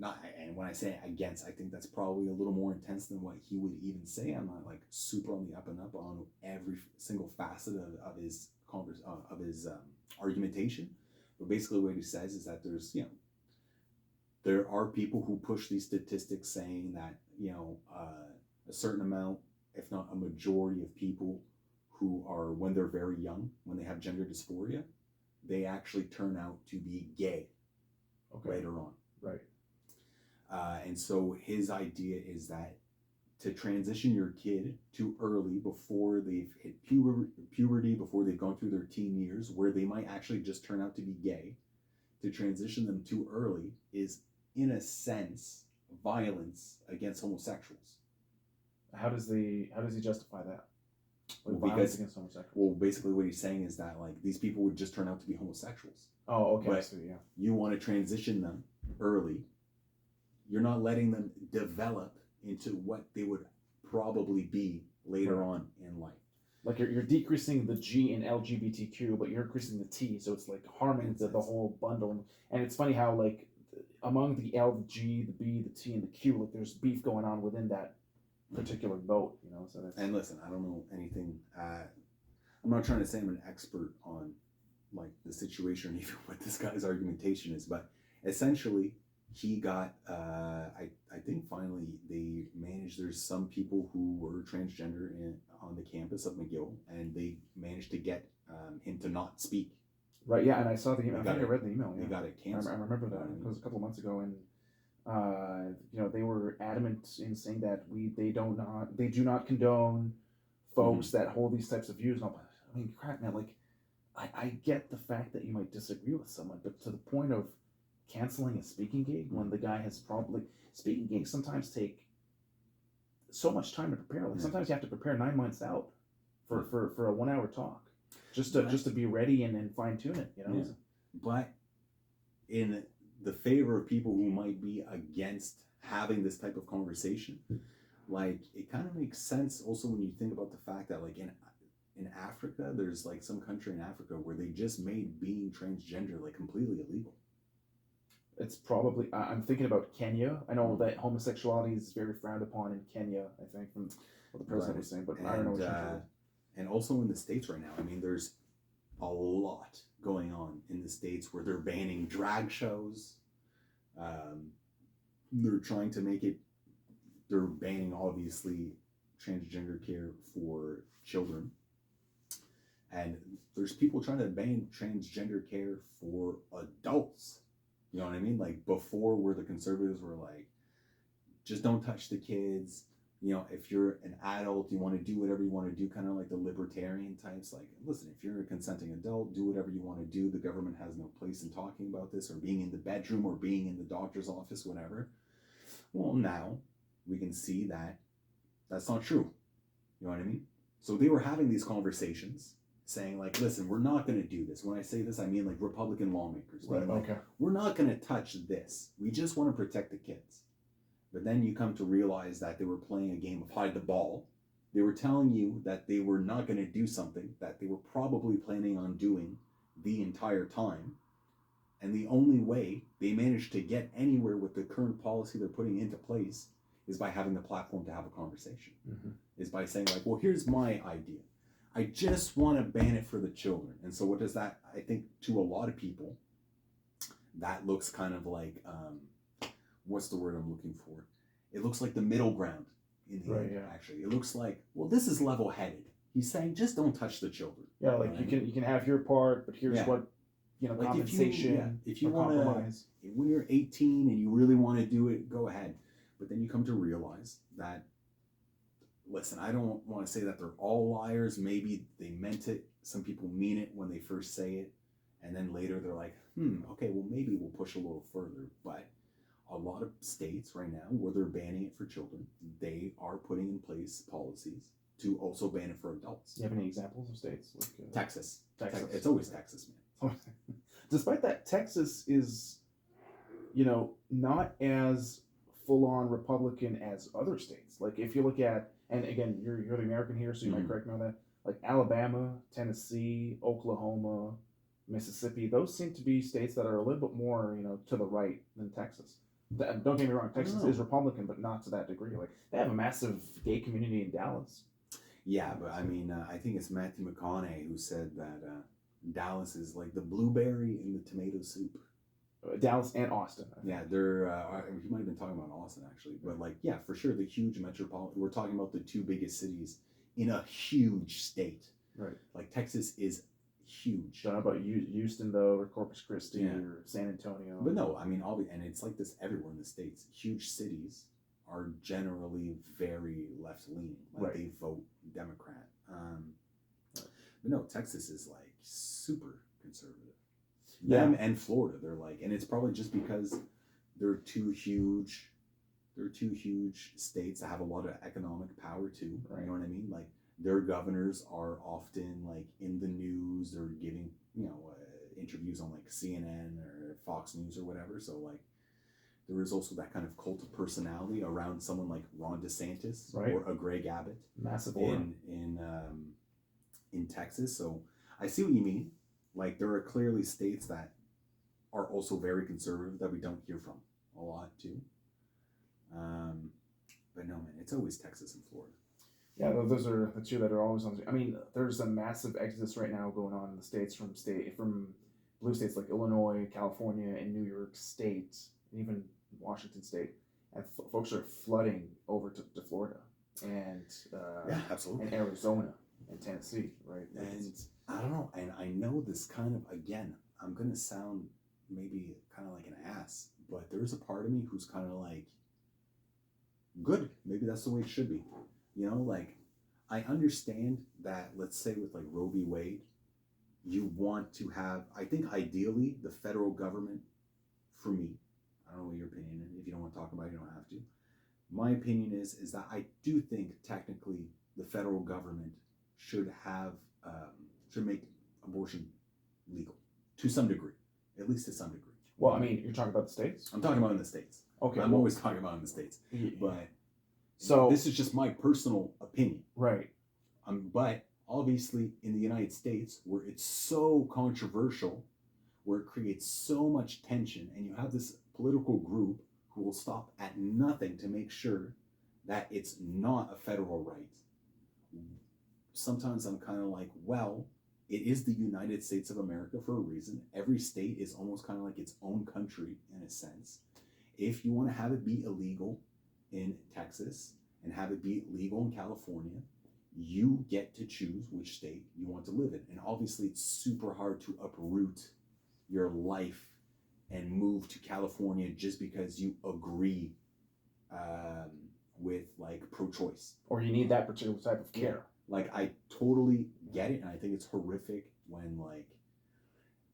and when I say against, I think that's probably a little more intense than what he would even say. I'm not like super on the up and up on every single facet of his argumentation. But basically what he says is that there are people who push these statistics saying that, a certain amount, if not a majority of people who are, when they're very young, when they have gender dysphoria, they actually turn out to be gay later on. Right. And so his idea is that to transition your kid too early before they've hit puberty, before they've gone through their teen years, where they might actually just turn out to be gay, to transition them too early is, in a sense, violence against homosexuals. How does he justify that? Like Because against homosexuals. Well, basically what he's saying is that like these people would just turn out to be homosexuals. Oh, okay. But so, yeah. You want to transition them early. You're not letting them develop into what they would probably be later on in life. Like you're decreasing the G in LGBTQ, but you're increasing the T, so it's like harming the whole bundle. And it's funny how like among the L, the G, the B, the T, and the Q, like there's beef going on within that particular boat, So that's... And listen, I don't know anything. I'm not trying to say I'm an expert on like the situation or even what this guy's argumentation is, but essentially he got I think finally they managed, there's some people who were transgender on the campus of McGill, and they managed to get him to not speak. Right, yeah, and I saw the email. I think I read the email. They got it canceled. I remember that. It was a couple of months ago, and they were adamant in saying that they do not condone folks that hold these types of views. And I mean, crap, man. Like, I get the fact that you might disagree with someone, but to the point of canceling a speaking gig when the guy has probably speaking gigs sometimes take so much time to prepare. Like sometimes you have to prepare 9 months out for a 1 hour talk just to be ready and fine tune it. Yeah. But in the favor of people who might be against having this type of conversation, like it kind of makes sense also when you think about the fact that like in Africa, there's like some country in Africa where they just made being transgender like completely illegal. It's probably, I'm thinking about Kenya. I know that homosexuality is very frowned upon in Kenya, I think, from what the president was saying, but I don't know what and also in the States right now, I mean, there's a lot going on in the States where they're banning drag shows. They're trying to make it, they're banning obviously transgender care for children. And there's people trying to ban transgender care for adults. You know what I mean? Like before, where the conservatives were like, just don't touch the kids, you know, if you're an adult, you want to do whatever you want to do, kind of like the libertarian types. Like, listen, if you're a consenting adult, do whatever you want to do. The government has no place in talking about this, or being in the bedroom, or being in the doctor's office, whatever. Well, now we can see that that's not true. You know what I mean? So they were having these conversations saying, like, listen, we're not going to do this. When I say this, I mean like Republican lawmakers. Right, like, okay. We're not going to touch this. We just want to protect the kids. But then you come to realize that they were playing a game of hide the ball. They were telling you that they were not going to do something that they were probably planning on doing the entire time. And the only way they managed to get anywhere with the current policy they're putting into place is by having the platform to have a conversation. Mm-hmm. Is by saying, like, well, here's my idea. I just want to ban it for the children. And so what does that, I think, to a lot of people, that looks kind of like, what's the word I'm looking for? It looks like the middle ground in the end, actually. It looks like, well, this is level-headed. He's saying, just don't touch the children. Yeah, like you can have your part, but here's what, you know, like compensation. If you want to, when you're 18 and you really want to do it, go ahead. But then you come to realize that, listen, I don't want to say that they're all liars. Maybe they meant it. Some people mean it when they first say it. And then later they're like, okay, well, maybe we'll push a little further. But a lot of states right now, where they're banning it for children, they are putting in place policies to also ban it for adults. Do you have any examples of states? Like, Texas. Texas. It's always Texas, man. Despite that, Texas is, you know, not as full-on Republican as other states. Like, if you look at, and again, you're the American here, so you might correct me on that, like Alabama, Tennessee, Oklahoma, Mississippi, those seem to be states that are a little bit more, you know, to the right than Texas. Don't get me wrong, Texas is Republican, but not to that degree. Like, they have a massive gay community in Dallas. Yeah, but I mean, I think it's Matthew McConaughey who said that Dallas is like the blueberry in the tomato soup. Dallas and Austin. Yeah, they're, he might have been talking about Austin, actually. But, like, yeah, for sure, the huge metropolitan, we're talking about the two biggest cities in a huge state. Right. Like, Texas is huge. Don't know about Houston, though, or Corpus Christi, or San Antonio. But no, I mean, and it's like this everywhere in the States. Huge cities are generally very left-leaning. Like, they vote Democrat. But no, Texas is, like, super conservative. Them and Florida, they're like, and it's probably just because they're two huge states that have a lot of economic power too. Right. You know what I mean? Like, their governors are often like in the news. They're giving, you know, interviews on like CNN or Fox News or whatever. So like, there is also that kind of cult of personality around someone like Ron DeSantis or a Greg Abbott, massive in Texas. So I see what you mean. Like, there are clearly states that are also very conservative that we don't hear from a lot too. But no, man, it's always Texas and Florida. Yeah, those are the two that are always on. I mean, there's a massive exodus right now going on in the states from blue states like Illinois, California, and New York State, and even Washington State, and folks are flooding over to Florida and absolutely, and Arizona and Tennessee, right? And I don't know, and I know this kind of, again, I'm gonna sound maybe kind of like an ass, but there's a part of me who's kind of like, good, maybe that's the way it should be. You know, like, I understand that, let's say with like Roe v. Wade, you want to have, I think ideally the federal government, for me, I don't know what your opinion is. If you don't want to talk about it, you don't have to. My opinion is that I do think technically the federal government should have, should make abortion legal to some degree, at least to some degree. Well, I mean, you're talking about the states? I'm talking about in the States. Okay. I'm always talking about in the States. Yeah. But so this is just my personal opinion. Right. But obviously in the United States, where it's so controversial, where it creates so much tension, and you have this political group who will stop at nothing to make sure that it's not a federal right. Sometimes I'm kind of like, well, it is the United States of America for a reason. Every state is almost kind of like its own country in a sense. If you want to have it be illegal in Texas and have it be legal in California, you get to choose which state you want to live in. And obviously it's super hard to uproot your life and move to California just because you agree with like pro-choice, or you need that particular type of care. Like I totally get it, and I think it's horrific when like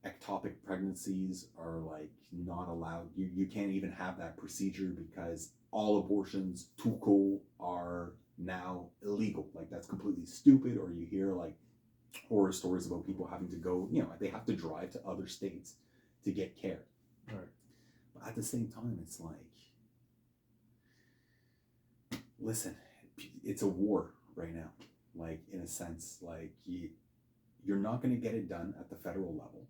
ectopic pregnancies are like not allowed. You can't even have that procedure because all abortions tout court are now illegal. Like that's completely stupid. Or you hear like horror stories about people having to go, they have to drive to other states to get care. Right. But at the same time, it's like, listen, it's a war right now. Like in a sense, like you're not going to get it done at the federal level.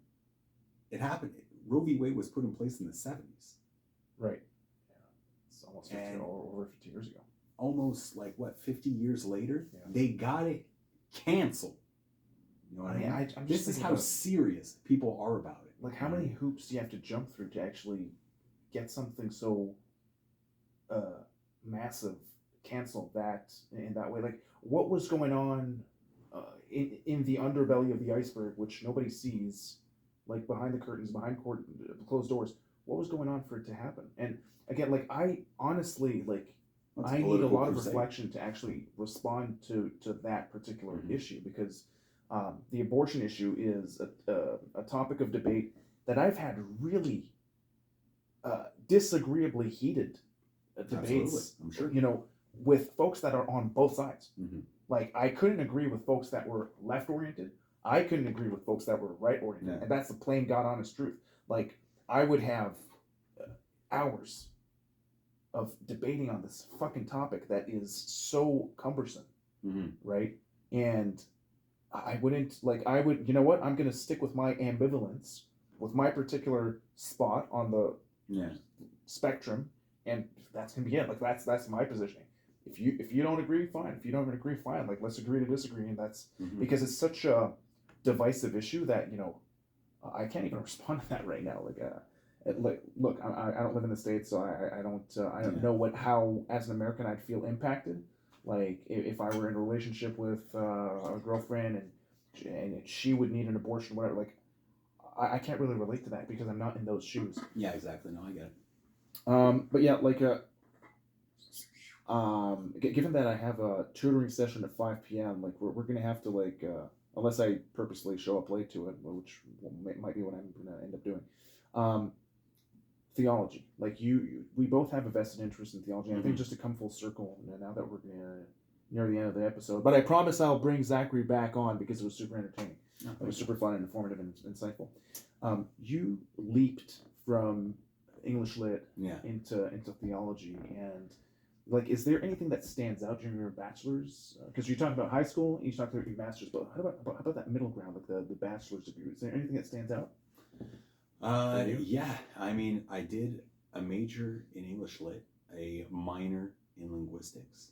It happened. Roe v. Wade was put in place in the 70s. Right. Yeah. It's almost over 50 years ago. Almost like 50 years later, they got it canceled. You know what I mean? This is how serious people are about it. Like, how many hoops do you have to jump through to actually get something so massive canceled in that way? Like, what was going on in the underbelly of the iceberg, which nobody sees, like behind the curtains, behind closed doors? What was going on for it to happen? And again, like, I honestly, like, I need a lot of reflection to actually respond to that particular issue, because the abortion issue is a topic of debate that I've had really disagreeably heated debates. Absolutely. I'm sure. With folks that are on both sides. Mm-hmm. Like, I couldn't agree with folks that were left-oriented. I couldn't agree with folks that were right-oriented. Yeah. And that's the plain, God-honest truth. Like, I would have hours of debating on this fucking topic that is so cumbersome, right? And I wouldn't, like, you know what? I'm going to stick with my ambivalence, with my particular spot on the spectrum, and that's going to be it. Like, that's my positioning. If you don't agree, fine. If you don't agree, fine. Like, let's agree to disagree, and that's because it's such a divisive issue that I can't even respond to that right now. Like, look, I don't live in the States, so I don't know how as an American I'd feel impacted. Like, if I were in a relationship with a girlfriend and she would need an abortion, whatever. Like, I can't really relate to that because I'm not in those shoes. Yeah, exactly. No, I get it. But yeah, like given that I have a tutoring session at 5 p.m., like we're gonna have to, like, unless I purposely show up late to it, which might be what I'm gonna end up doing. Theology, like we both have a vested interest in theology. And I think just to come full circle now that we're near the end of the episode, but I promise I'll bring Zackari back on because it was super entertaining. It was super fun and informative and insightful. You leaped from English lit into theology, and like, is there anything that stands out during your bachelor's? Because you're talking about high school, and you talked about your master's, but how about that middle ground, like the bachelor's degree? Is there anything that stands out? Yeah, I mean, I did a major in English lit, a minor in linguistics,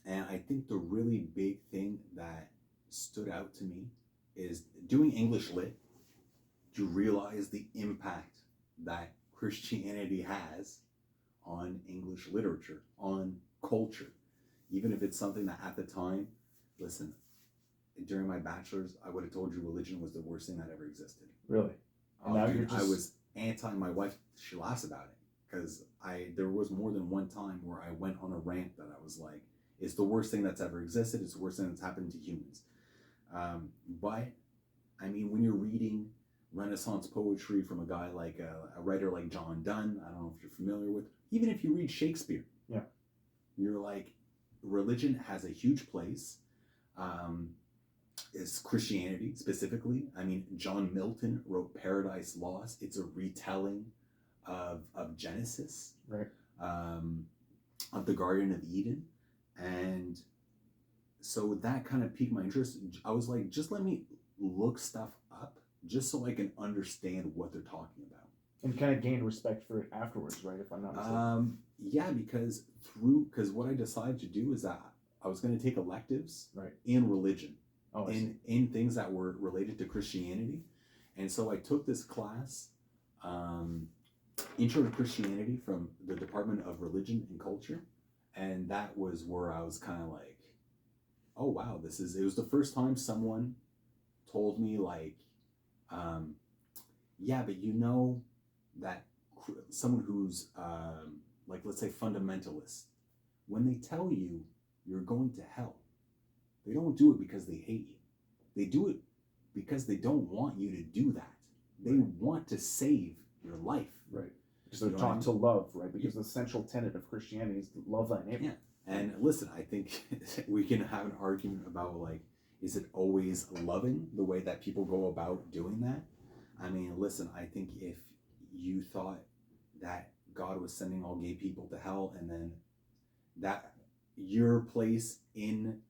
and I think the really big thing that stood out to me is doing English lit. You realize the impact that Christianity has on English literature, on culture, even if it's something that at the time, listen, during my bachelor's, I would have told you religion was the worst thing that ever existed. Really? And now I was anti. My wife, she laughs about it because there was more than one time where I went on a rant that I was like, it's the worst thing that's ever existed. It's the worst thing that's happened to humans. But I mean, when you're reading Renaissance poetry from a guy like a writer like John Donne, I don't know if you're familiar with, even if you read Shakespeare, you're like, religion has a huge place. Is Christianity specifically. I mean, John Milton wrote Paradise Lost. It's a retelling of Genesis, right? Of the Garden of Eden, and so that kind of piqued my interest. I was like, just let me look stuff up, just so I can understand what they're talking about, and kind of gain respect for it afterwards, right? If I'm not mistaken. Yeah, because what I decided to do is that I was going to take electives in religion. In things that were related to Christianity. And so I took this class, Intro to Christianity, from the Department of Religion and Culture. And that was where I was kind of like, oh wow, it was the first time someone told me, like, yeah, but you know that someone who's like, let's say fundamentalist, when they tell you you're going to hell, they don't do it because they hate you. They do it because they don't want you to do that. They want to save your life. Right. Because they're taught to love, right? Because the central tenet of Christianity is to love thy neighbor. Yeah. And listen, I think we can have an argument about, like, is it always loving the way that people go about doing that? I mean, listen, I think if you thought that God was sending all gay people to hell, and then that your place in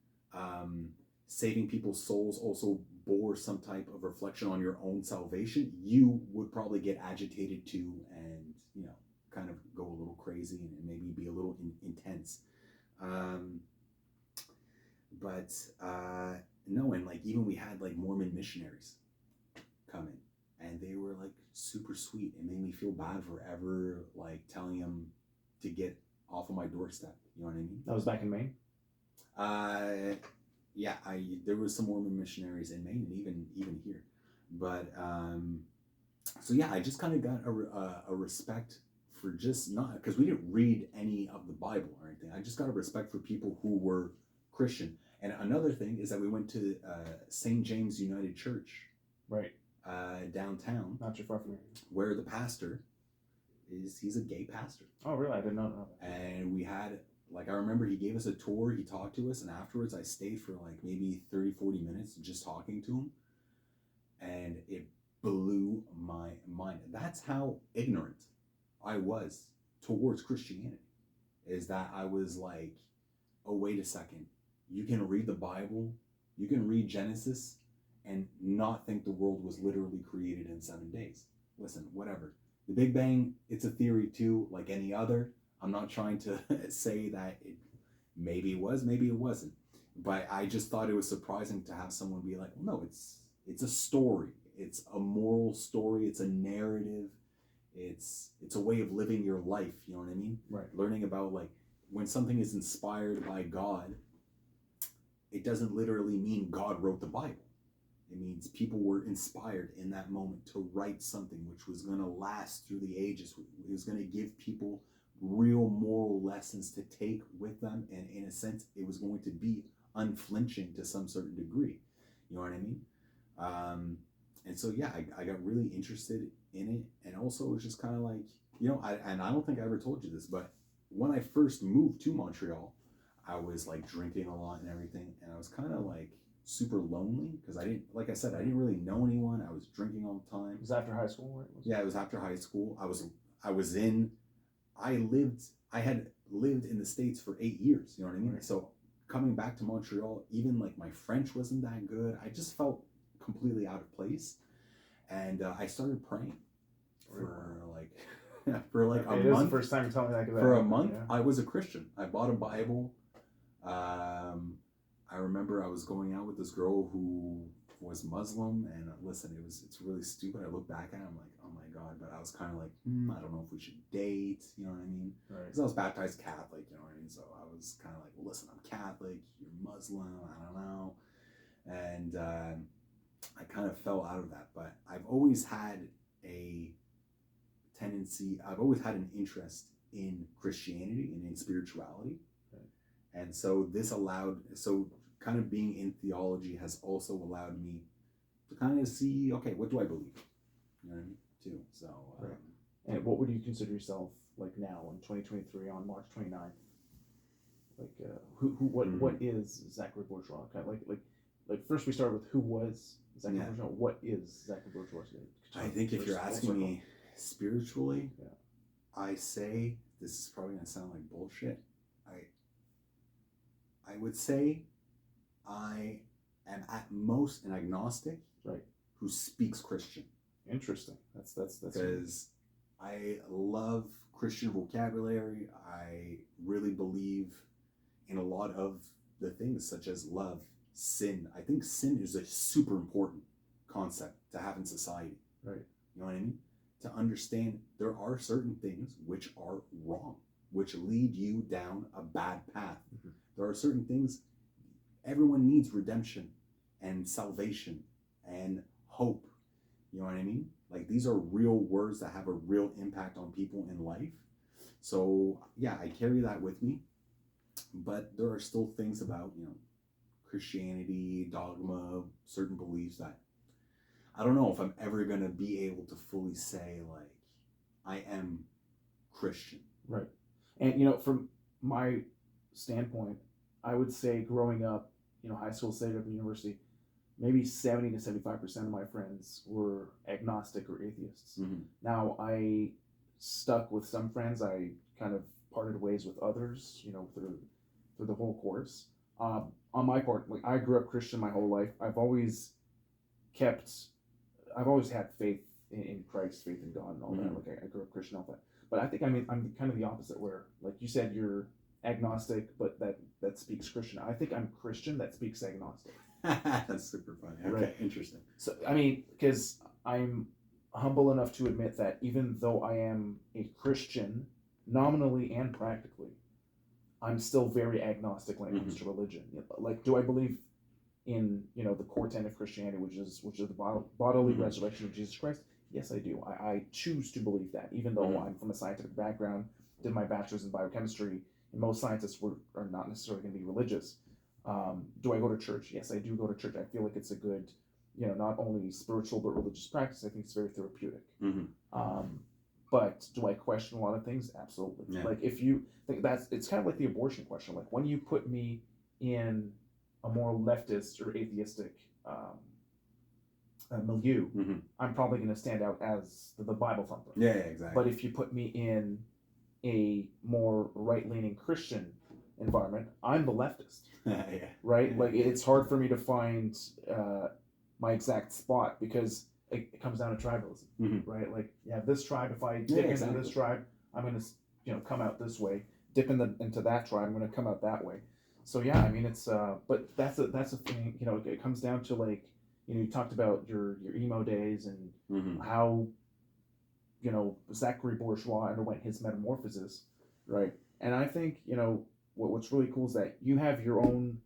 saving people's souls also bore some type of reflection on your own salvation, you would probably get agitated too, and kind of go a little crazy and maybe be a little intense. But no, and like even we had like Mormon missionaries come in, and they were like super sweet. It made me feel bad for ever like telling them to get off of my doorstep. You know what I mean? That was back in Maine. Yeah, there was some Mormon missionaries in Maine and even here, but so yeah, I just kind of got a respect for just not, because we didn't read any of the Bible or anything. I just got a respect for people who were Christian. And another thing is that we went to St. James United Church, right, downtown, not too far from here, where the pastor he's a gay pastor. Oh, really? I did not know that. And we had, like, I remember he gave us a tour, he talked to us, and afterwards I stayed for like maybe 30-40 minutes just talking to him, and it blew my mind. That's how ignorant I was towards Christianity, is that I was like, oh, wait a second, you can read the Bible, you can read Genesis and not think the world was literally created in 7 days. Listen, whatever. The Big Bang, it's a theory too, like any other. I'm not trying to say that maybe it was, maybe it wasn't. But I just thought it was surprising to have someone be like, well, no, it's a story. It's a moral story. It's a narrative. It's a way of living your life. You know what I mean? Right. Learning about, like, when something is inspired by God, it doesn't literally mean God wrote the Bible. It means people were inspired in that moment to write something which was going to last through the ages. It was going to give people real moral lessons to take with them. And in a sense, it was going to be unflinching to some certain degree. You know what I mean? And so, yeah, I got really interested in it. And also it was just kind of like, I don't think I ever told you this, but when I first moved to Montreal, I was like drinking a lot and everything. And I was kind of like super lonely because I didn't really know anyone. I was drinking all the time. It was after high school, right? Yeah, it was after high school. I had lived in the States for 8 years, you know what I mean? Right. So coming back to Montreal, even like my French wasn't that good. I just felt completely out of place. And I started praying for like a month. It is the first time you told me that. For a month, yeah. I was a Christian. I bought a Bible. I remember I was going out with this girl who was Muslim, and listen, it's really stupid. I look back at it, I'm like, oh my God, but I was kind of like, I don't know if we should date, you know what I mean? Right. Because I was baptized Catholic, you know what I mean? So I was kind of like, well, listen, I'm Catholic, you're Muslim, I don't know. And I kind of fell out of that, but I've always had an interest in Christianity and in spirituality. And so kind of being in theology has also allowed me to kind of see, okay, what do I believe? You know what I mean? Too. So, right. And what would you consider yourself like now in 2023 on March 29th? Like, what is Zackari Bourgeois? Kind of like first we start with who was Zackari Bourgeois. What is Zackari Bourgeois today? I think if you're asking me spiritually, I say, this is probably going to sound like bullshit. I would say I am at most an agnostic, right, who speaks Christian. Interesting. That's because I love Christian vocabulary. I really believe in a lot of the things such as love, sin. I think sin is a super important concept to have in society. Right. You know what I mean? To understand there are certain things which are wrong, which lead you down a bad path. Mm-hmm. There are certain things, everyone needs redemption and salvation and hope. You know what I mean? Like, these are real words that have a real impact on people in life. So yeah, I carry that with me. But there are still things about, Christianity, dogma, certain beliefs that I don't know if I'm ever going to be able to fully say, like, I am Christian. Right. And, from my standpoint, I would say growing up, high school, state up in university, maybe 70 to 75% of my friends were agnostic or atheists. Mm-hmm. Now, I stuck with some friends. I kind of parted ways with others, through the whole course. On my part, like, I grew up Christian my whole life. I've always had faith in Christ, faith in God, and all that. Like, I grew up Christian, all that. But I think I'm kind of the opposite, where, like you said, you're agnostic, but that speaks Christian. I think I'm Christian that speaks agnostic. That's super funny. Okay, right. Interesting. So, because I'm humble enough to admit that even though I am a Christian, nominally and practically, I'm still very agnostic when it comes to religion. Like, do I believe in, the core tenet of Christianity, which is the bodily resurrection of Jesus Christ? Yes, I do. I choose to believe that, even though I'm from a scientific background, did my bachelor's in biochemistry, and most scientists are not necessarily going to be religious. Do I go to church? Yes, I do go to church. I feel like it's a good, not only spiritual but religious practice. I think it's very therapeutic. But do I question a lot of things? Absolutely. Yeah. Like, if you think it's kind of like the abortion question. Like, when you put me in a more leftist or atheistic milieu, I'm probably going to stand out as the Bible thumper. Yeah, exactly. But if you put me in a more right-leaning Christian environment, I'm the leftist. Yeah. Right? Like, it's hard for me to find my exact spot, because it comes down to tribalism, right? Like, you have this tribe. If I dip into this tribe, I'm going to, come out this way. Dip into that tribe, I'm going to come out that way. So yeah, it's but that's a thing. It comes down to, like, you talked about your emo days and how, Zackari Bourgeois underwent his metamorphosis, right? And I think, what's really cool is that you have your own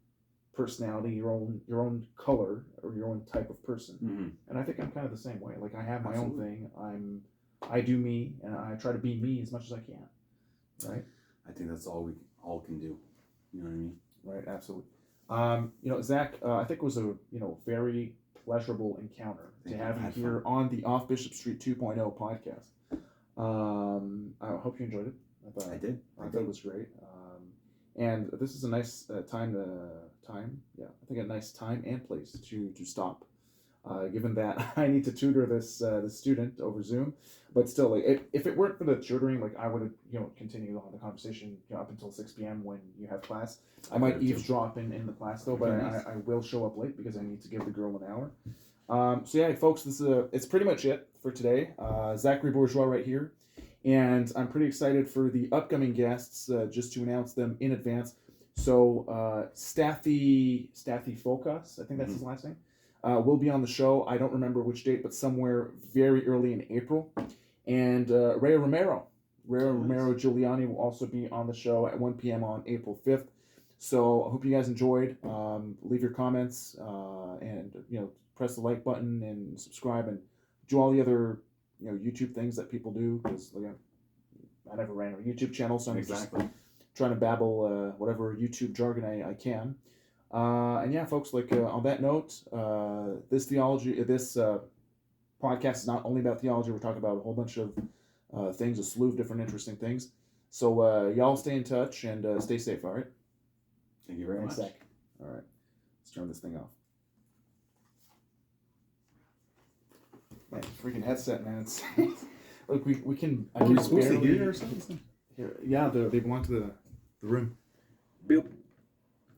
personality, your own color, or your own type of person. And I think I'm kind of the same way. Like, I have my own thing. I do me, and I try to be me as much as I can. Right? I think that's all we all can do. You know what I mean? Right, absolutely. Zack, I think it was a very pleasurable encounter to have you here on the Off Bishop Street 2.0 podcast. I hope you enjoyed it. I did. I thought it was great. And this is a nice time. I think a nice time and place to stop. Given that I need to tutor this student over Zoom, but still, like, if it weren't for the tutoring, like, I would have continued on the conversation up until 6 p.m. when you have class. I might eavesdrop in the class though, but I will show up late because I need to give the girl an hour. So yeah, folks, it's pretty much it for today. Zackari Bourgeois right here, and I'm pretty excited for the upcoming guests. Just to announce them in advance. So Staffy Focus, I think that's his last name. Will be on the show. I don't remember which date, but somewhere very early in April. And Ray Romero Giuliani will also be on the show at 1 p.m. on April 5th. So I hope you guys enjoyed. Leave your comments and press the like button and subscribe and do all the other YouTube things that people do, because I never ran a YouTube channel, so I'm just trying to babble whatever YouTube jargon I can. And yeah, folks, on that note, this podcast is not only about theology. We're talking about a whole bunch of things, a slew of different interesting things. So y'all stay in touch and stay safe, all right? Thank you very much. Zack. All right. Let's turn this thing off. Man, freaking headset, man. It's look, we can. I can supposed to hear or something? Yeah, they belong to the room. Beep.